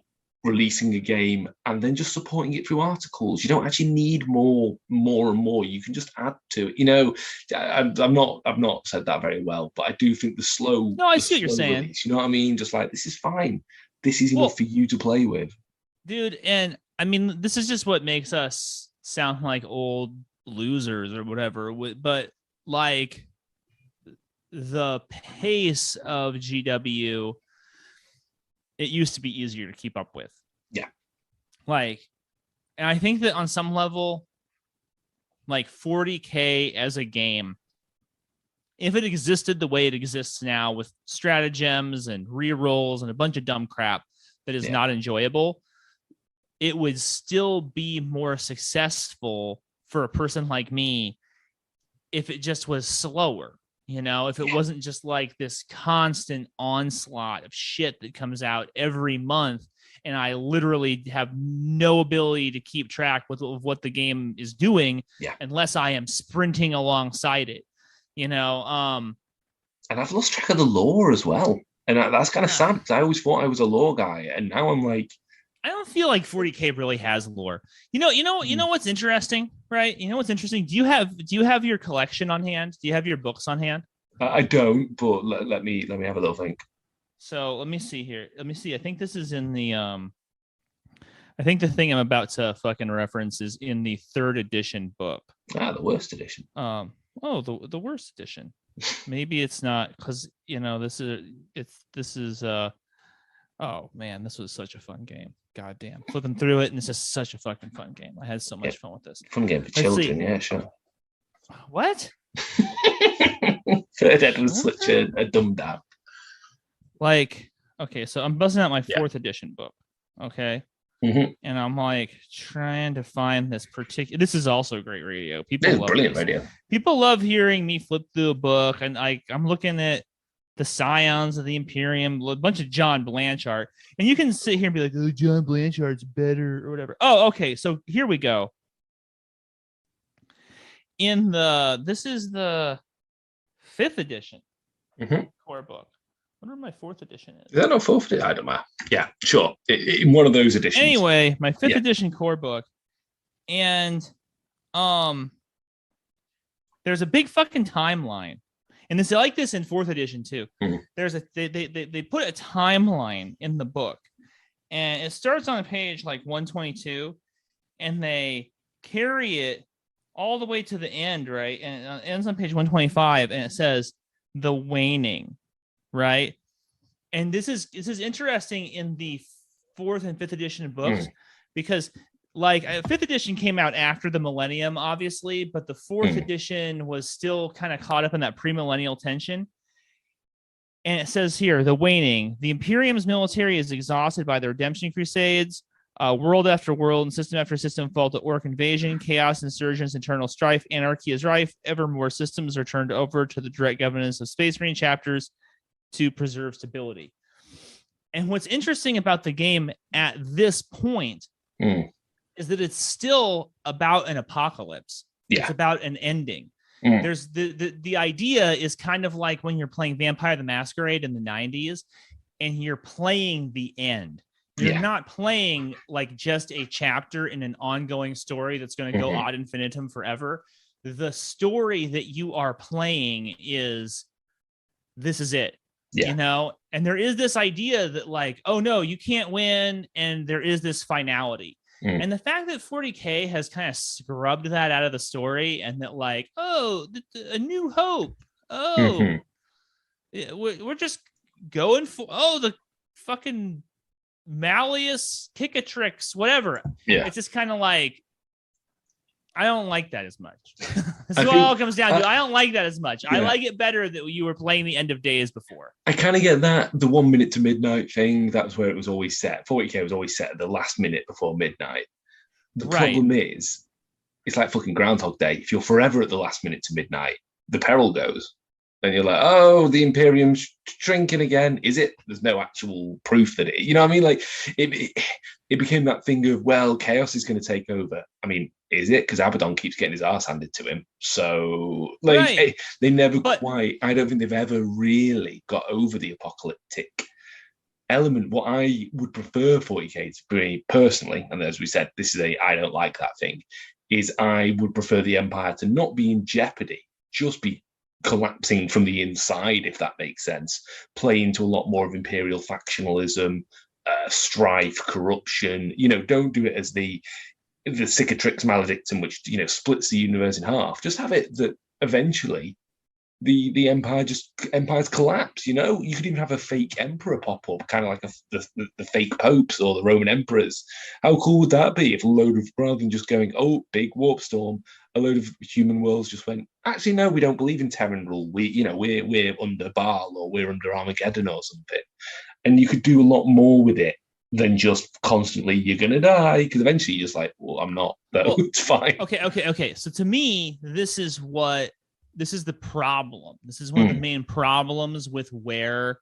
releasing a game and then just supporting it through articles. You don't actually need more and more. You can just add to it. You know, I've not said that very well, but I do think the slow. No, I see what you're saying. Release, you know what I mean? Just like, this is fine. This is enough for you to play with, dude. And I mean, this is just what makes us sound like old losers or whatever. But like the pace of GW, it used to be easier to keep up with. Yeah. Like, and I think that on some level, like 40K as a game, if it existed the way it exists now with stratagems and rerolls and a bunch of dumb crap that is not enjoyable, it would still be more successful for a person like me if it just was slower. You know, if it wasn't just like this constant onslaught of shit that comes out every month, and I literally have no ability to keep track with what the game is doing unless I am sprinting alongside it, you know. And I've lost track of the lore as well. And that's kind of sad, because I always thought I was a lore guy, and now I'm like, I don't feel like 40K really has lore. You know what's interesting, right? You know what's interesting? Do you have your collection on hand? Do you have your books on hand? I don't, but let me have a little think. So let me see here. Let me see. I think this is in the I think the thing I'm about to fucking reference is in the 3rd edition book. The worst edition. The worst edition. Maybe it's not, because you know this is oh man, this was such a fun game. God damn. Flipping through it, and it's just such a fucking fun game. I had so much fun with this. Fun game for children, yeah, sure. What? 3rd ed was such a dumb down. Like, okay, so I'm buzzing out my 4th edition book. Okay. Mm-hmm. And I'm like trying to find this particular. This is also great radio. People love brilliant this. radio. People love hearing me flip through a book, and I'm looking at the Scions of the Imperium, a bunch of John Blanchard, and you can sit here and be like, "Oh, John Blanchard's better" or whatever. Oh, okay. So here we go. This is the 5th edition core book. I wonder what my 4th edition is. Is that not 4th edition? I don't know. Yeah, sure. In one of those editions. Anyway, my 5th edition core book. And there's a big fucking timeline. And it's like this in 4th edition too. There's they put a timeline in the book. And it starts on page like 122, and they carry it all the way to the end, right? And it ends on page 125, and it says the waning, right? And this is interesting in the 4th and 5th edition books, because like 5th edition came out after the millennium, obviously, but the 4th edition was still kind of caught up in that premillennial tension. And it says here, the waning, the Imperium's military is exhausted by the redemption crusades. World after world and system after system fall to orc invasion, chaos, insurgents, internal strife, anarchy is rife. Ever more systems are turned over to the direct governance of Space Marine chapters to preserve stability. And what's interesting about the game at this point is that it's still about an apocalypse. Yeah. It's about an ending. There's the idea is kind of like when you're playing Vampire the Masquerade in the 90s and you're playing the end. You're not playing like just a chapter in an ongoing story that's going to go ad infinitum forever. The story that you are playing is, this is it. You know, and there is this idea that like, oh no, you can't win, and there is this finality. And the fact that 40K has kind of scrubbed that out of the story, and that like, oh, a new hope. Oh, we're just going for, oh, the fucking Malleus Kickatrix, whatever. It's just kind of like, I don't like that as much. That's what it all comes down to. I don't like that as much. I like it better that you were playing the End of Days before. I kind of get that. The 1 minute to midnight thing, that's where it was always set. 40K was always set at the last minute before midnight. The problem is, it's like fucking Groundhog Day. If you're forever at the last minute to midnight, the peril goes. And you're like, oh, the Imperium's shrinking again. Is it? There's no actual proof that you know what I mean? Like, it became that thing of, well, chaos is going to take over. I mean, is it? Because Abaddon keeps getting his ass handed to him. So, like, Right. they never quite, I don't think they've ever really got over the apocalyptic element. What I would prefer 40k to be personally, and as we said, this is I don't like that thing, is I would prefer the Empire to not be in jeopardy, just be collapsing from the inside, if that makes sense. Play into a lot more of imperial factionalism, strife, corruption. Don't do it as the cicatrix maledictum, which splits the universe in half. Just have it that eventually the empires collapse. You could even have a fake emperor pop up, kind of like the fake popes or the Roman emperors. How cool would that be if a load of, rather than just going, oh, big warp storm, a load of human worlds just went, actually no, we don't believe in Terran rule, we're under Baal, or we're under Armageddon or something. And you could do a lot more with it than just constantly you're gonna die, because eventually you're just like, well, I'm not, though. Well, it's fine. Okay. So to me, this is the problem. This is one of the main problems with where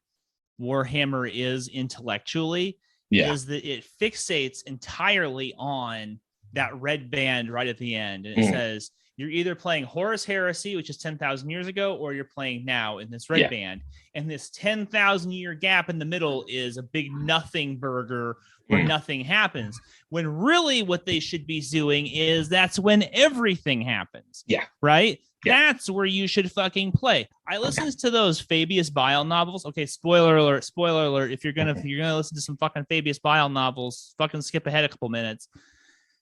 Warhammer is intellectually, is that it fixates entirely on that red band right at the end. And it says, you're either playing Horus Heresy, which is 10,000 years ago, or you're playing now in this red band. And this 10,000 year gap in the middle is a big nothing burger where nothing happens. When really what they should be doing is that's when everything happens. Yeah. Right? Yeah. That's where you should fucking play. I listened to those Fabius Bile novels. Okay, spoiler alert. If you're gonna listen to some fucking Fabius Bile novels, fucking skip ahead a couple minutes.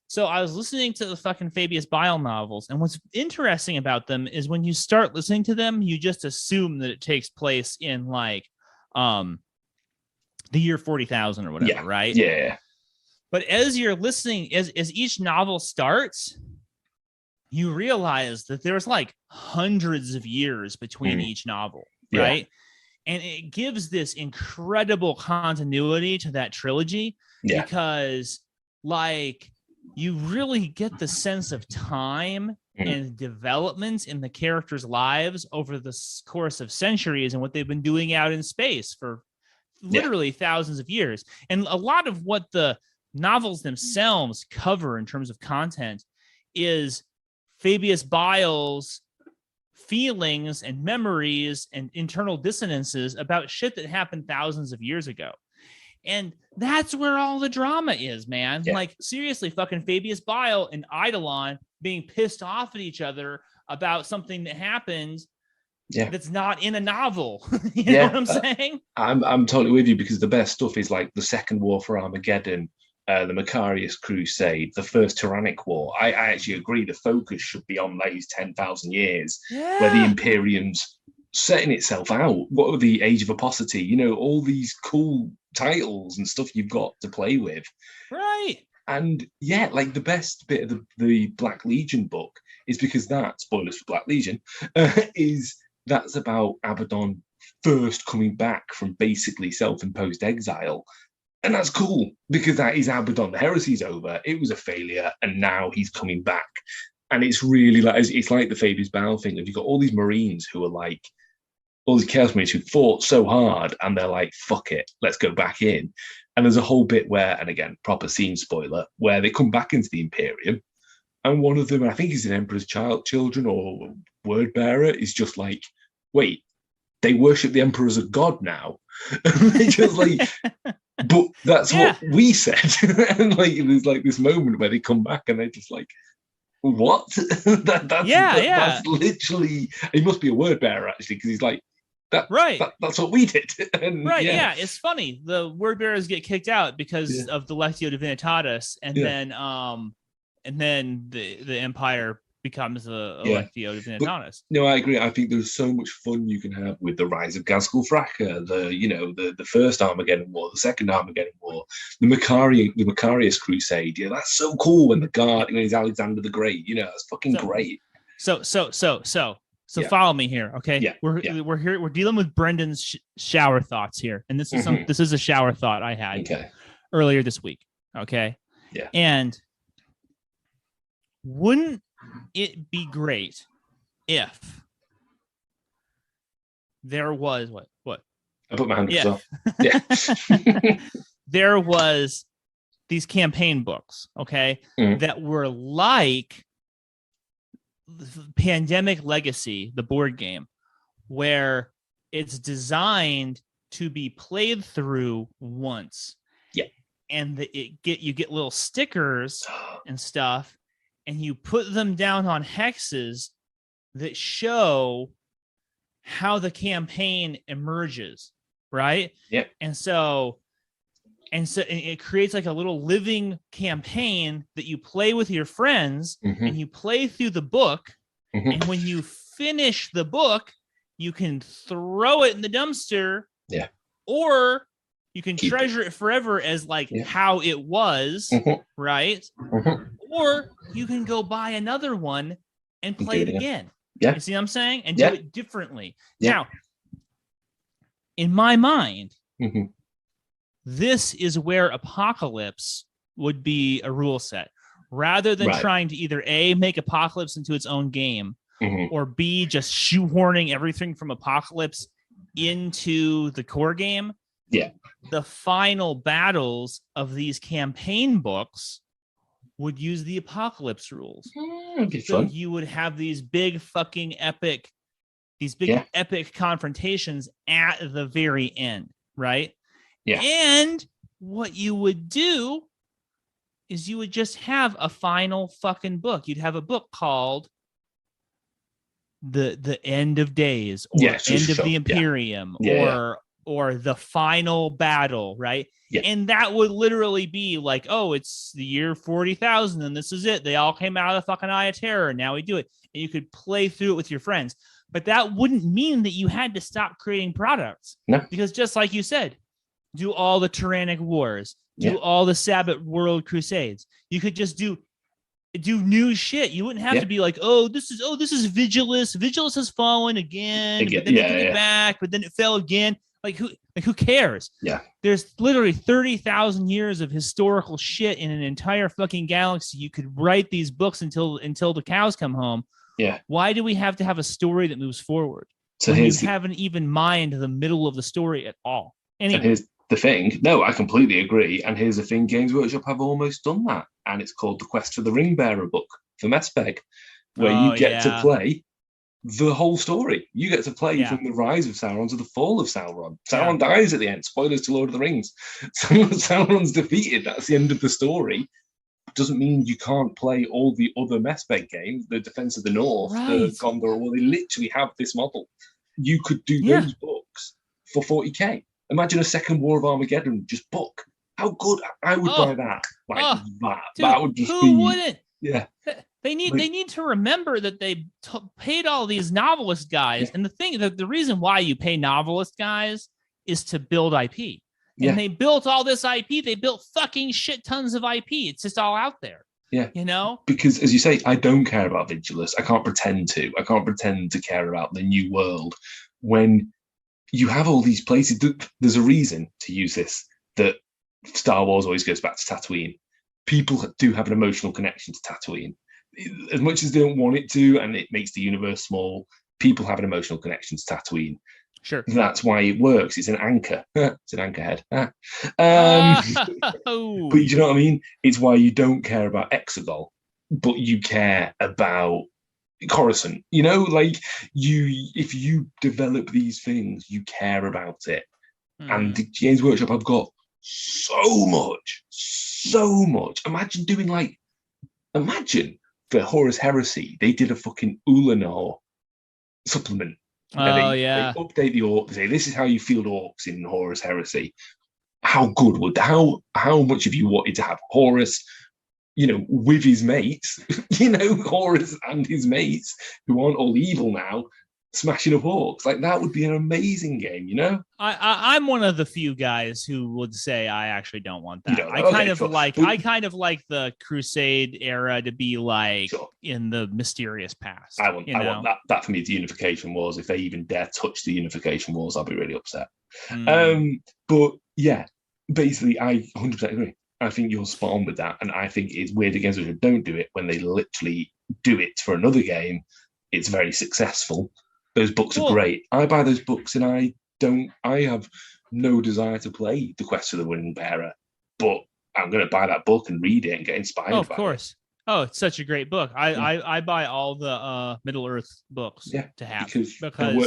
So I was listening to the fucking Fabius Bile novels, and what's interesting about them is when you start listening to them, you just assume that it takes place in like the year 40,000 or whatever, right? Yeah. But as you're listening, as each novel starts, you realize that there's like hundreds of years between each novel, right? And it gives this incredible continuity to that trilogy because, like, you really get the sense of time and developments in the characters' lives over the course of centuries and what they've been doing out in space for literally thousands of years. And a lot of what the novels themselves cover in terms of content is Fabius Bile's feelings and memories and internal dissonances about shit that happened thousands of years ago. And that's where all the drama is, man. Like, seriously, fucking Fabius Bile and Eidolon being pissed off at each other about something that happened that's not in a novel. you know what I'm saying? I'm totally with you, because the best stuff is like the Second War for Armageddon, the Macarius Crusade, the First Tyrannic War. I actually agree the focus should be on those 10,000 years where the Imperium's setting itself out. What are the Age of Apostasy? All these cool titles and stuff you've got to play with. Right. And like the best bit of the Black Legion book is because that, spoilers for Black Legion, is that's about Abaddon first coming back from basically self-imposed exile. And that's cool, because that is Abaddon. The heresy's over. It was a failure, and now he's coming back. And it's really like, it's like the Fabius Bile thing. You've got all these Marines who are like, all these Chaos Marines who fought so hard, and they're like, fuck it, let's go back in. And there's a whole bit where, and again, proper scene spoiler, where they come back into the Imperium, and one of them, I think he's an Emperor's children or word bearer, is just like, wait, they worship the Emperor as a god now. They just like, but that's what we said. And like, there's like this moment where they come back and they're just like, what? That's literally, he must be a word bearer actually, because he's like, that's what we did. And, it's funny. The word bearers get kicked out because of the Lectio Divinitatis, and then the Empire becomes a Lectio Divinitatis. No, I agree. I think there's so much fun you can have with the rise of Ghazghkull Fracka, the first Armageddon War, the second Armageddon War, the Macarius Crusade. That's so cool when the guard, he's Alexander the Great. That's fucking great. So follow me here, okay? We're here. We're dealing with Brendan's shower thoughts here, and this is this is a shower thought I had earlier this week. Okay. Yeah. And wouldn't it be great if there was what? I put my hand up Yeah. as well. Yeah. There was these campaign books, okay, that were like Pandemic Legacy, the board game, where it's designed to be played through once. Yeah. And you get little stickers and stuff, and you put them down on hexes that show how the campaign emerges, right? Yeah. And so it creates like a little living campaign that you play with your friends, and you play through the book. And when you finish the book, you can throw it in the dumpster. Yeah. Or you can treasure it forever as like how it was, right? Or you can go buy another one and play it again. Yeah. You see what I'm saying? And do it differently. Yeah. Now, in my mind, this is where Apocalypse would be a rule set. Rather than trying to either A, make Apocalypse into its own game, or B, just shoehorning everything from Apocalypse into the core game. Yeah. The final battles of these campaign books would use the Apocalypse rules. So fun. you would have these big fucking epic confrontations at the very end, right? Yeah. And what you would do is you would just have a final fucking book. You'd have a book called the End of Days, or End of the Imperium, or the Final Battle, right? Yeah. And that would literally be like, oh, it's the year 40,000, and this is it. They all came out of the fucking Eye of Terror, and now we do it. And you could play through it with your friends. But that wouldn't mean that you had to stop creating products. No. Because just like you said, do all the Tyrannic Wars, do all the Sabbath World Crusades. You could just do new shit. You wouldn't have to be like, this is Vigilus. Vigilus has fallen again. But then it came back, but then it fell again. Like who cares? Yeah. There's literally 30,000 years of historical shit in an entire fucking galaxy. You could write these books until the cows come home. Yeah. Why do we have to have a story that moves forward? So when you haven't even mined the middle of the story at all. Anyway. And here's the thing. No, I completely agree. And here's the thing. Games Workshop have almost done that. And it's called the Quest for the Ring Bearer book for Mespeg, where you get to play the whole story. You get to play from the rise of Sauron to the fall of Sauron. Sauron dies at the end. Spoilers to Lord of the Rings. Sauron's defeated. That's the end of the story. Doesn't mean you can't play all the other Mespeg games, the Defense of the North, the Gondor. Well, they literally have this model. You could do those books for 40k. Imagine a second War of Armageddon just book. How good! I would buy that. Like that. Dude, that would just who wouldn't? Yeah. They need to remember that they paid all these novelist guys, and the reason why you pay novelist guys is to build IP. And they built all this IP. They built fucking shit tons of IP. It's just all out there. Yeah. You know? Because as you say, I don't care about Vigilus. I can't pretend to. I can't pretend to care about the new world. When you have all these places, there's a reason to use this, that Star Wars always goes back to Tatooine. People do have an emotional connection to Tatooine. As much as they don't want it to, and it makes the universe small, people have an emotional connection to Tatooine. Sure. That's why it works. It's an anchor. It's an anchor head. But you know what I mean? It's why you don't care about Exegol, but you care about Coruscant. You know, like if you develop these things, you care about it. And the Games Workshop have got so much. Imagine for Horus Heresy, they did a fucking Ulanor supplement. They update the orcs. Say this is how you field orcs in Horus Heresy. How good would how much of you wanted to have Horus, with his mates, Horus and his mates who aren't all evil now, smashing up orcs? Like that would be an amazing game, I'm one of the few guys who would say I actually don't want that. I kind of like the Crusade era to be like in the mysterious past. I want that for me. The Unification Wars. If they even dare touch the Unification Wars, I'll be really upset. But yeah, basically, I 100% agree. I think you're spot on with that, and I think it's weird against which don't do it when they literally do it for another game. It's very successful. Those books are great. I buy those books and I have no desire to play The Quest of the Ring Bearer, but I'm going to buy that book and read it and get inspired. Of course. Oh, it's such a great book. I buy all the Middle Earth books to have because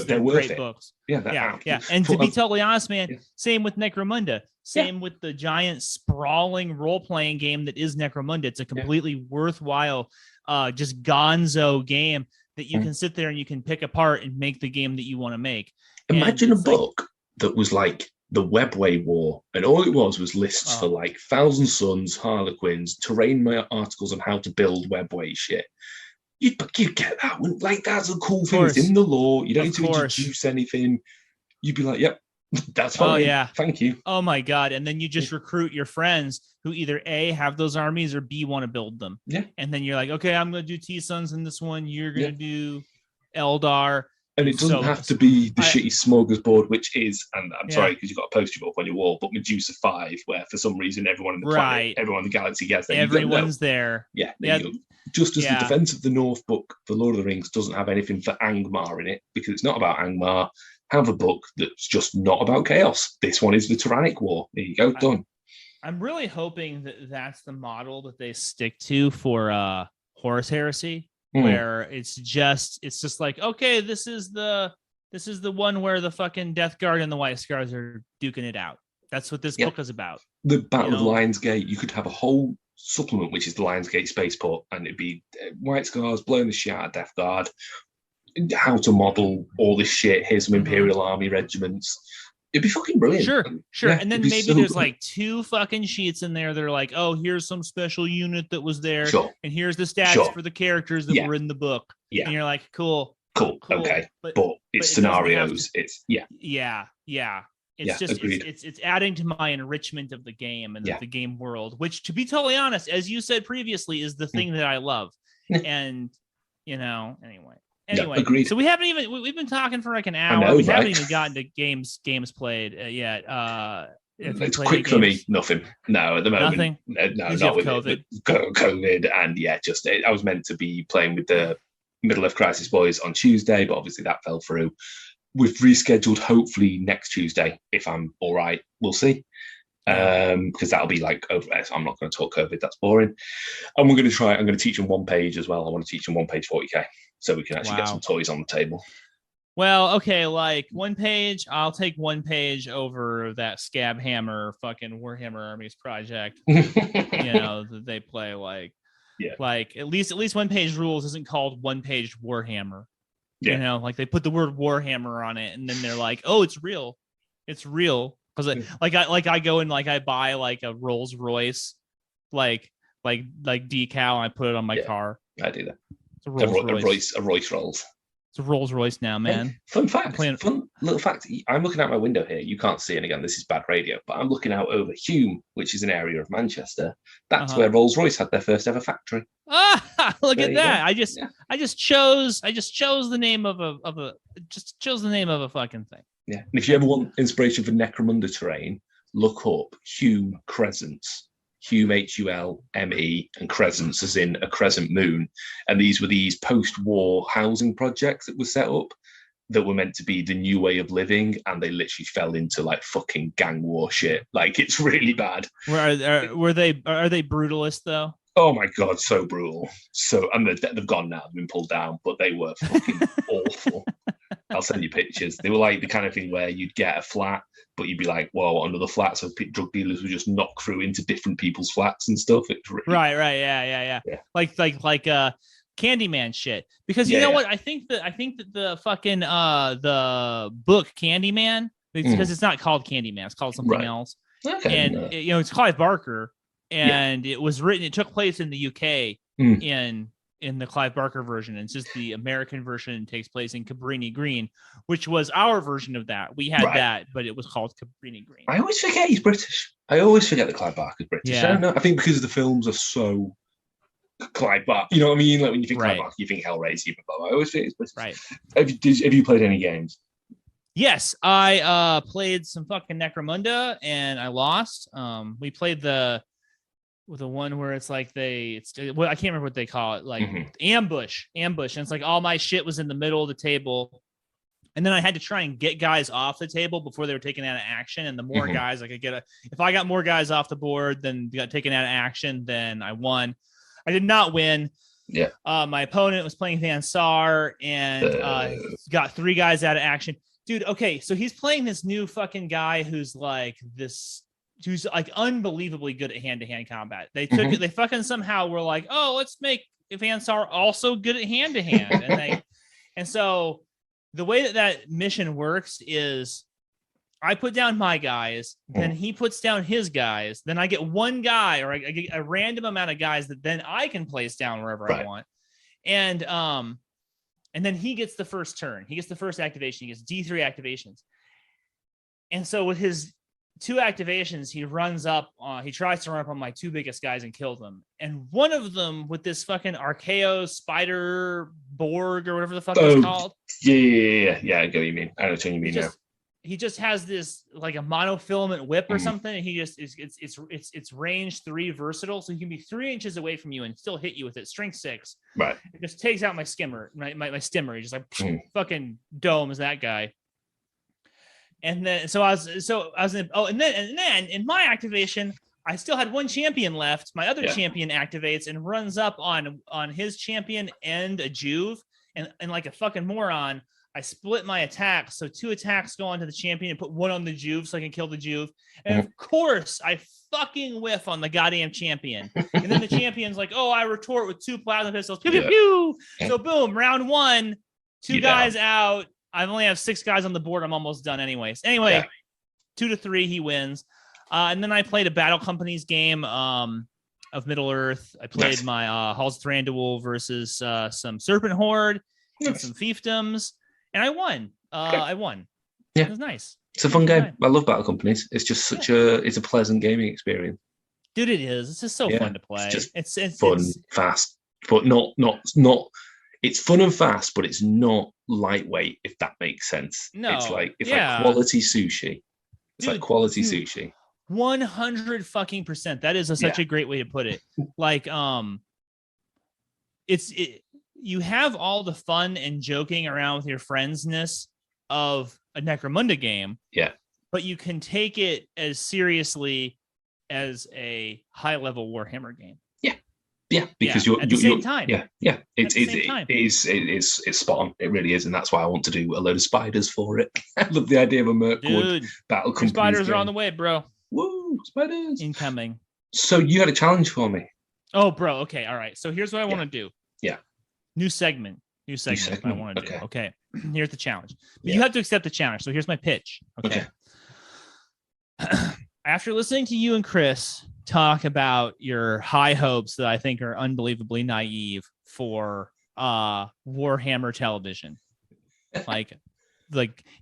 they're great books. Yeah. And to be totally honest, man, same with Necromunda. Same with the giant sprawling role-playing game that is Necromunda. It's a completely worthwhile, just gonzo game that you can sit there and you can pick apart and make the game that you want to make. Imagine a book that was like the Webway War, and all it was lists for like Thousand Suns, Harlequins, terrain articles on how to build Webway shit. You'd get that one. Like, that's a cool thing. It's in the lore. You don't need to introduce anything. You'd be like, yep, that's fine. Oh, yeah. Thank you. Oh, my God. And then you just recruit your friends who either A, have those armies, or B, want to build them. Yeah. And then you're like, okay, I'm going to do T-Suns in this one. You're going to do Eldar. And it doesn't have to be the shitty smorgasbord, which is, and I'm sorry because you've got a poster up on your wall, but Medusa 5, where for some reason everyone in the planet, everyone in the galaxy gets there. Everyone's there. Yeah. Just as the Defense of the North book for Lord of the Rings doesn't have anything for Angmar in it, because it's not about Angmar. Have a book that's just not about chaos. This one is the Tyrannic War. There you go, done. I'm really hoping that that's the model that they stick to for Horus Heresy. Where it's just like, okay, this is the one where the fucking Death Guard and the White Scars are duking it out. That's what this book is about. The Battle of Lionsgate, you could have a whole supplement which is the Lionsgate Spaceport, and it'd be White Scars blowing the shit out of Death Guard, how to model all this shit. Here's some Imperial Army regiments. It'd be fucking brilliant. Sure. Yeah, and then maybe there's like 2 fucking sheets in there that are like, oh, here's some special unit that was there. And here's the stats for the characters that were in the book. Yeah. And you're like, cool. Okay. But it's scenarios. It's Yeah. It's just it's adding to my enrichment of the game and the game world, which, to be totally honest, as you said previously, is the thing that I love. And anyway. Agreed. So we've been talking for like an hour. We haven't even gotten to games played yet. It's quick for me. Nothing. No, at the moment. Nothing. No, not with COVID. COVID, and I was meant to be playing with the Middle Earth Crisis boys on Tuesday, but obviously that fell through. We've rescheduled hopefully next Tuesday if I'm all right. We'll see. Because that'll be like over there. So I'm not going to talk COVID. That's boring. And I'm going to teach them one page as well. I want to teach them 1 page 40k. So we can actually get some toys on the table. Well, okay, like 1 page. I'll take 1 page over that Scab Hammer fucking Warhammer Armies project. That they play like at least 1 page rules isn't called 1 page Warhammer. Yeah. Like they put the word Warhammer on it, and then they're like, oh, it's real. It's real. Because I go and like I buy like a Rolls Royce like decal, and I put it on my car. I do that. It's a Rolls Royce Rolls. It's a Rolls Royce now, man. Hey, fun little fact. I'm looking out my window here. You can't see it again. This is bad radio, but I'm looking out over Hume, which is an area of Manchester. That's where Rolls Royce had their first ever factory. Look at that! I just chose the name of a fucking thing. Yeah. And if you ever want inspiration for Necromunda terrain, look up Hume Crescents. Hume, Hulme, and Crescents as in a crescent moon. And these were post-war housing projects that were set up that were meant to be the new way of living, and they literally fell into like fucking gang war shit. Like, it's really bad. Are they brutalist though? Oh my God, so brutal. And they've gone now, they've been pulled down, but they were fucking awful. I'll send you pictures. They were like the kind of thing where you'd get a flat, but you'd be like, whoa, another flat. So drug dealers would just knock through into different people's flats and stuff. It's really... Right. Yeah. Like Candyman shit. Because you know what? I think that the fucking the book Candyman, because it's not called Candyman, it's called something else. Okay, and it's Clive Barker, and it was written. It took place in the UK in the Clive Barker version. And it's just the American version takes place in Cabrini Green, which was our version of that. We had that, but it was called Cabrini Green. I always forget he's British. I always forget that Clive Barker's British. Yeah. I don't know. I think because the films are so Clive Barker. You know what I mean? Like when you think Clive Barker, you think Hellraiser. Even though I always think he's British. Right. Have you played any games? Yes, I played some fucking Necromunda and I lost. We played the one where it's like I can't remember what they call it, like ambush, and it's like all my shit was in the middle of the table, And then I had to try and get guys off the table before they were taken out of action. And the more guys I could get, if I got more guys off the board than got taken out of action, then I won. I did not win. Yeah. My opponent was playing Van Sar and got 3 guys out of action. Dude, okay, so he's playing this new fucking guy who's like unbelievably good at hand-to-hand combat. They took it, they fucking somehow were like, oh, let's make Van Sar also good at hand-to-hand. And so the way that mission works is I put down my guys, then he puts down his guys, then I get one guy, or I get a random amount of guys that then I can place down wherever I want. And then he gets the first turn. He gets the first activation. He gets D3 activations. And so with his 2 activations, he runs up, he tries to run up on my 2 biggest guys and kill them. And one of them with this fucking Archaeo Spider Borg or whatever the fuck it's called. Yeah. I get what you mean. I know what you mean now. He just has this like a monofilament whip or something. And he just it's range 3 versatile. So he can be 3 inches away from you and still hit you with it. Strength 6. Right. It just takes out my skimmer, my stimmer. He just like fucking domes that guy. And then and then in my activation, I still had 1 champion left. My other champion activates and runs up on his champion and a Juve. And like a fucking moron, I split my attacks. So 2 attacks go onto the champion and put 1 on the Juve so I can kill the Juve. And of course, I fucking whiff on the goddamn champion. And then the champion's like, oh, I retort with 2 plasma pistols. Pew, pew, pew. So boom, round 1, 2 guys out. I only have 6 guys on the board. I'm almost done anyways. Anyway, 2-3, he wins. And then I played a Battle Companies game of Middle Earth. I played my Halls of Thranduil versus some Serpent Horde and some fiefdoms. And I won. I won. Yeah. It was nice. It's a fun game. I love Battle Companies. It's just it's a pleasant gaming experience. Dude, it is. It's just so fun to play. It's fun, fast, but not. It's fun and fast, but it's not lightweight, if that makes sense. No. It's like quality sushi. It's like quality sushi. 100% That is such a great way to put it. Like, you have all the fun and joking around with your friendsness of a Necromunda game. Yeah. But you can take it as seriously as a high-level Warhammer game. Yeah, because you're at the same time. Yeah. It's spot on. It really is, and that's why I want to do a load of spiders for it. I love the idea of a Mirkwood Battle Company. Spiders are on the way, bro. Woo, spiders incoming. So you had a challenge for me. Oh, bro. Okay, all right. So here's what I want to do. Yeah. New segment. I want to do. Okay. Here's the challenge. But you have to accept the challenge. So here's my pitch. Okay. After listening to you and Chris talk about your high hopes that I think are unbelievably naive for Warhammer television, like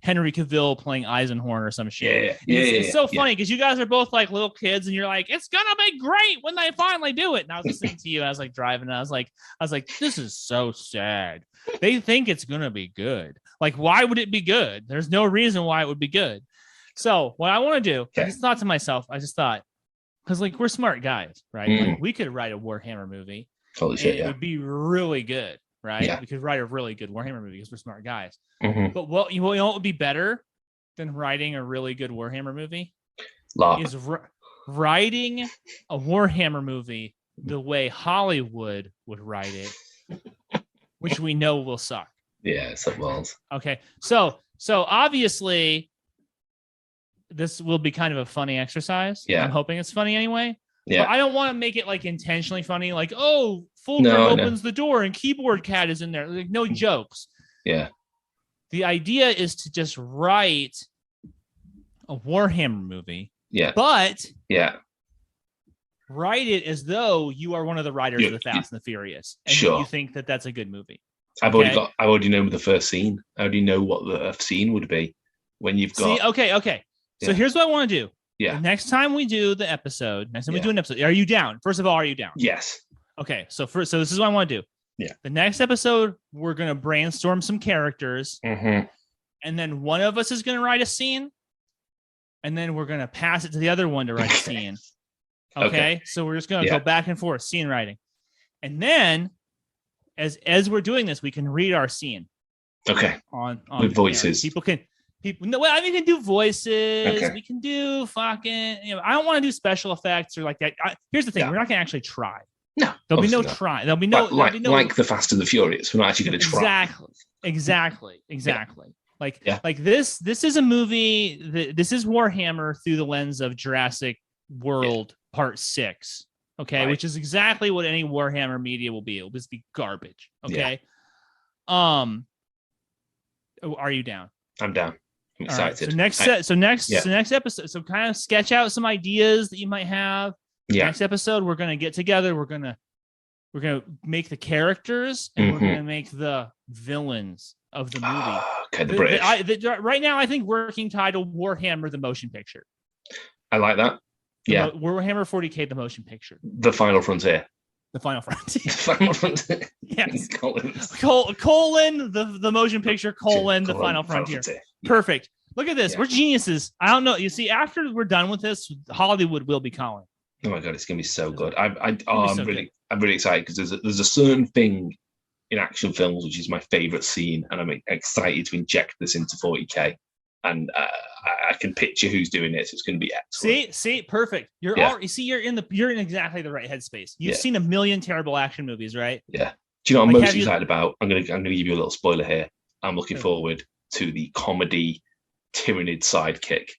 Henry Cavill playing Eisenhorn or some shit. It's so funny because you guys are both like little kids and you're like, it's gonna be great when they finally do it. And I was listening to you, I was like driving, and I was like, this is so sad. They think it's gonna be good. Like, why would it be good? There's no reason why it would be good. So what I want to do, I just thought to myself, because like we're smart guys, right? Like, we could write a Warhammer movie. Holy shit, it would be really good, right? Yeah. We could write a really good Warhammer movie because we're smart guys. But what would be better than writing a really good Warhammer movie? Is writing a Warhammer movie the way Hollywood would write it, which we know will suck. Yeah, it's like balls. Okay, so obviously this will be kind of a funny exercise. Yeah, I'm hoping it's funny anyway. Yeah, but I don't want to make it like intentionally funny. Like, oh, Fulgrim opens the door and Keyboard Cat is in there. Like, no jokes. Yeah. The idea is to just write a Warhammer movie. Yeah. But write it as though you are one of the writers of the Fast and the Furious, and you think that that's a good movie. I already know the first scene. I already know what the scene would be when you've got. See, okay. So here's what I want to do. Yeah. The next time we do an episode, are you down? First of all, are you down? Yes. Okay. So this is what I want to do. Yeah. The next episode, we're going to brainstorm some characters. And then one of us is going to write a scene. And then we're going to pass it to the other one to write a scene. Okay. So we're just going to go back and forth, scene writing. And then as we're doing this, we can read our scene. Okay. On with voices. People can no, I mean, we can do voices. Okay. We can do fucking. I don't want to do special effects or like that. Here's the thing: we're not gonna actually try. No, there'll be no not. try. There'll be no like the Fast and the Furious. We're not actually going to try. Exactly. Like this is a movie. This is Warhammer through the lens of Jurassic World Part 6. Okay, which is exactly what any Warhammer media will be. It'll just be garbage. Okay. Are you down? I'm down. I'm excited. Right. So next episode. So kind of sketch out some ideas that you might have. Yeah. Next episode, we're gonna get together. We're gonna make the characters and we're gonna make the villains of the movie. Okay, the British. Right now, I think working title Warhammer the Motion Picture. I like that. Yeah. Warhammer 40K the Motion Picture. The Final Frontier. The Final Frontier. The Final Frontier. Yes. colon the Motion Picture the Final Frontier. Yeah. Perfect. Look at this. Yeah. We're geniuses. I don't know. You see, after we're done with this, Hollywood will be calling. Oh my god, it's gonna be so good. I'm really excited because there's a certain thing in action films which is my favorite scene, and I'm excited to inject this into 40K. And I can picture who's doing this. It's going to be excellent. See, perfect. You're in exactly the right headspace. You've seen a million terrible action movies, right? Yeah. Do you know what I'm most excited about? I'm gonna give you a little spoiler here. I'm looking forward to the comedy tyrannid sidekick.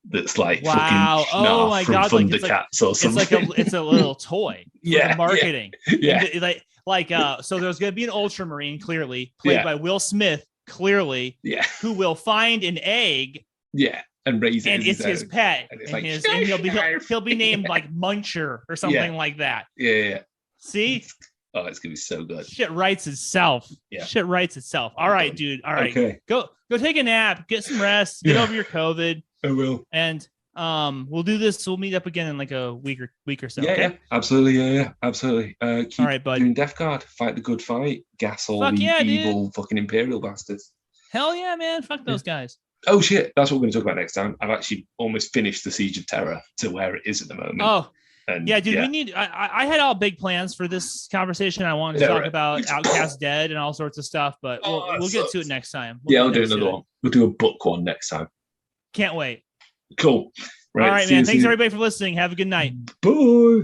That's like wow! Oh my god! Thundercats or something. It's a little toy. Yeah, marketing. Yeah. So there's going to be an Ultramarine, clearly played by Will Smith, clearly. Yeah. Who will find an egg? Yeah, and raise it. And it's his pet, and he'll be named like Muncher or something like that. Yeah. See? Oh, it's gonna be so good. Shit writes itself. Yeah. Shit writes itself. All right, dude. All right. Okay. Go take a nap. Get some rest. Get over your COVID. I will. And we'll do this. We'll meet up again in like a week or so. Yeah, absolutely. Yeah, absolutely. Keep all right, bud. Doing Death Guard. Fight the good fight. Gas all the evil fucking Imperial bastards. Hell yeah, man. Fuck those guys. Oh shit, that's what we're going to talk about next time. I've actually almost finished the Siege of Terror to where it is at the moment. Oh, and, yeah, dude. We need. I had all big plans for this conversation. I wanted to talk about Outcast Dead and all sorts of stuff, but we'll get to it next time. We'll do another one. We'll do a book one next time. Can't wait. Cool. Right, all right, man. Thanks everybody for listening. Have a good night. Bye.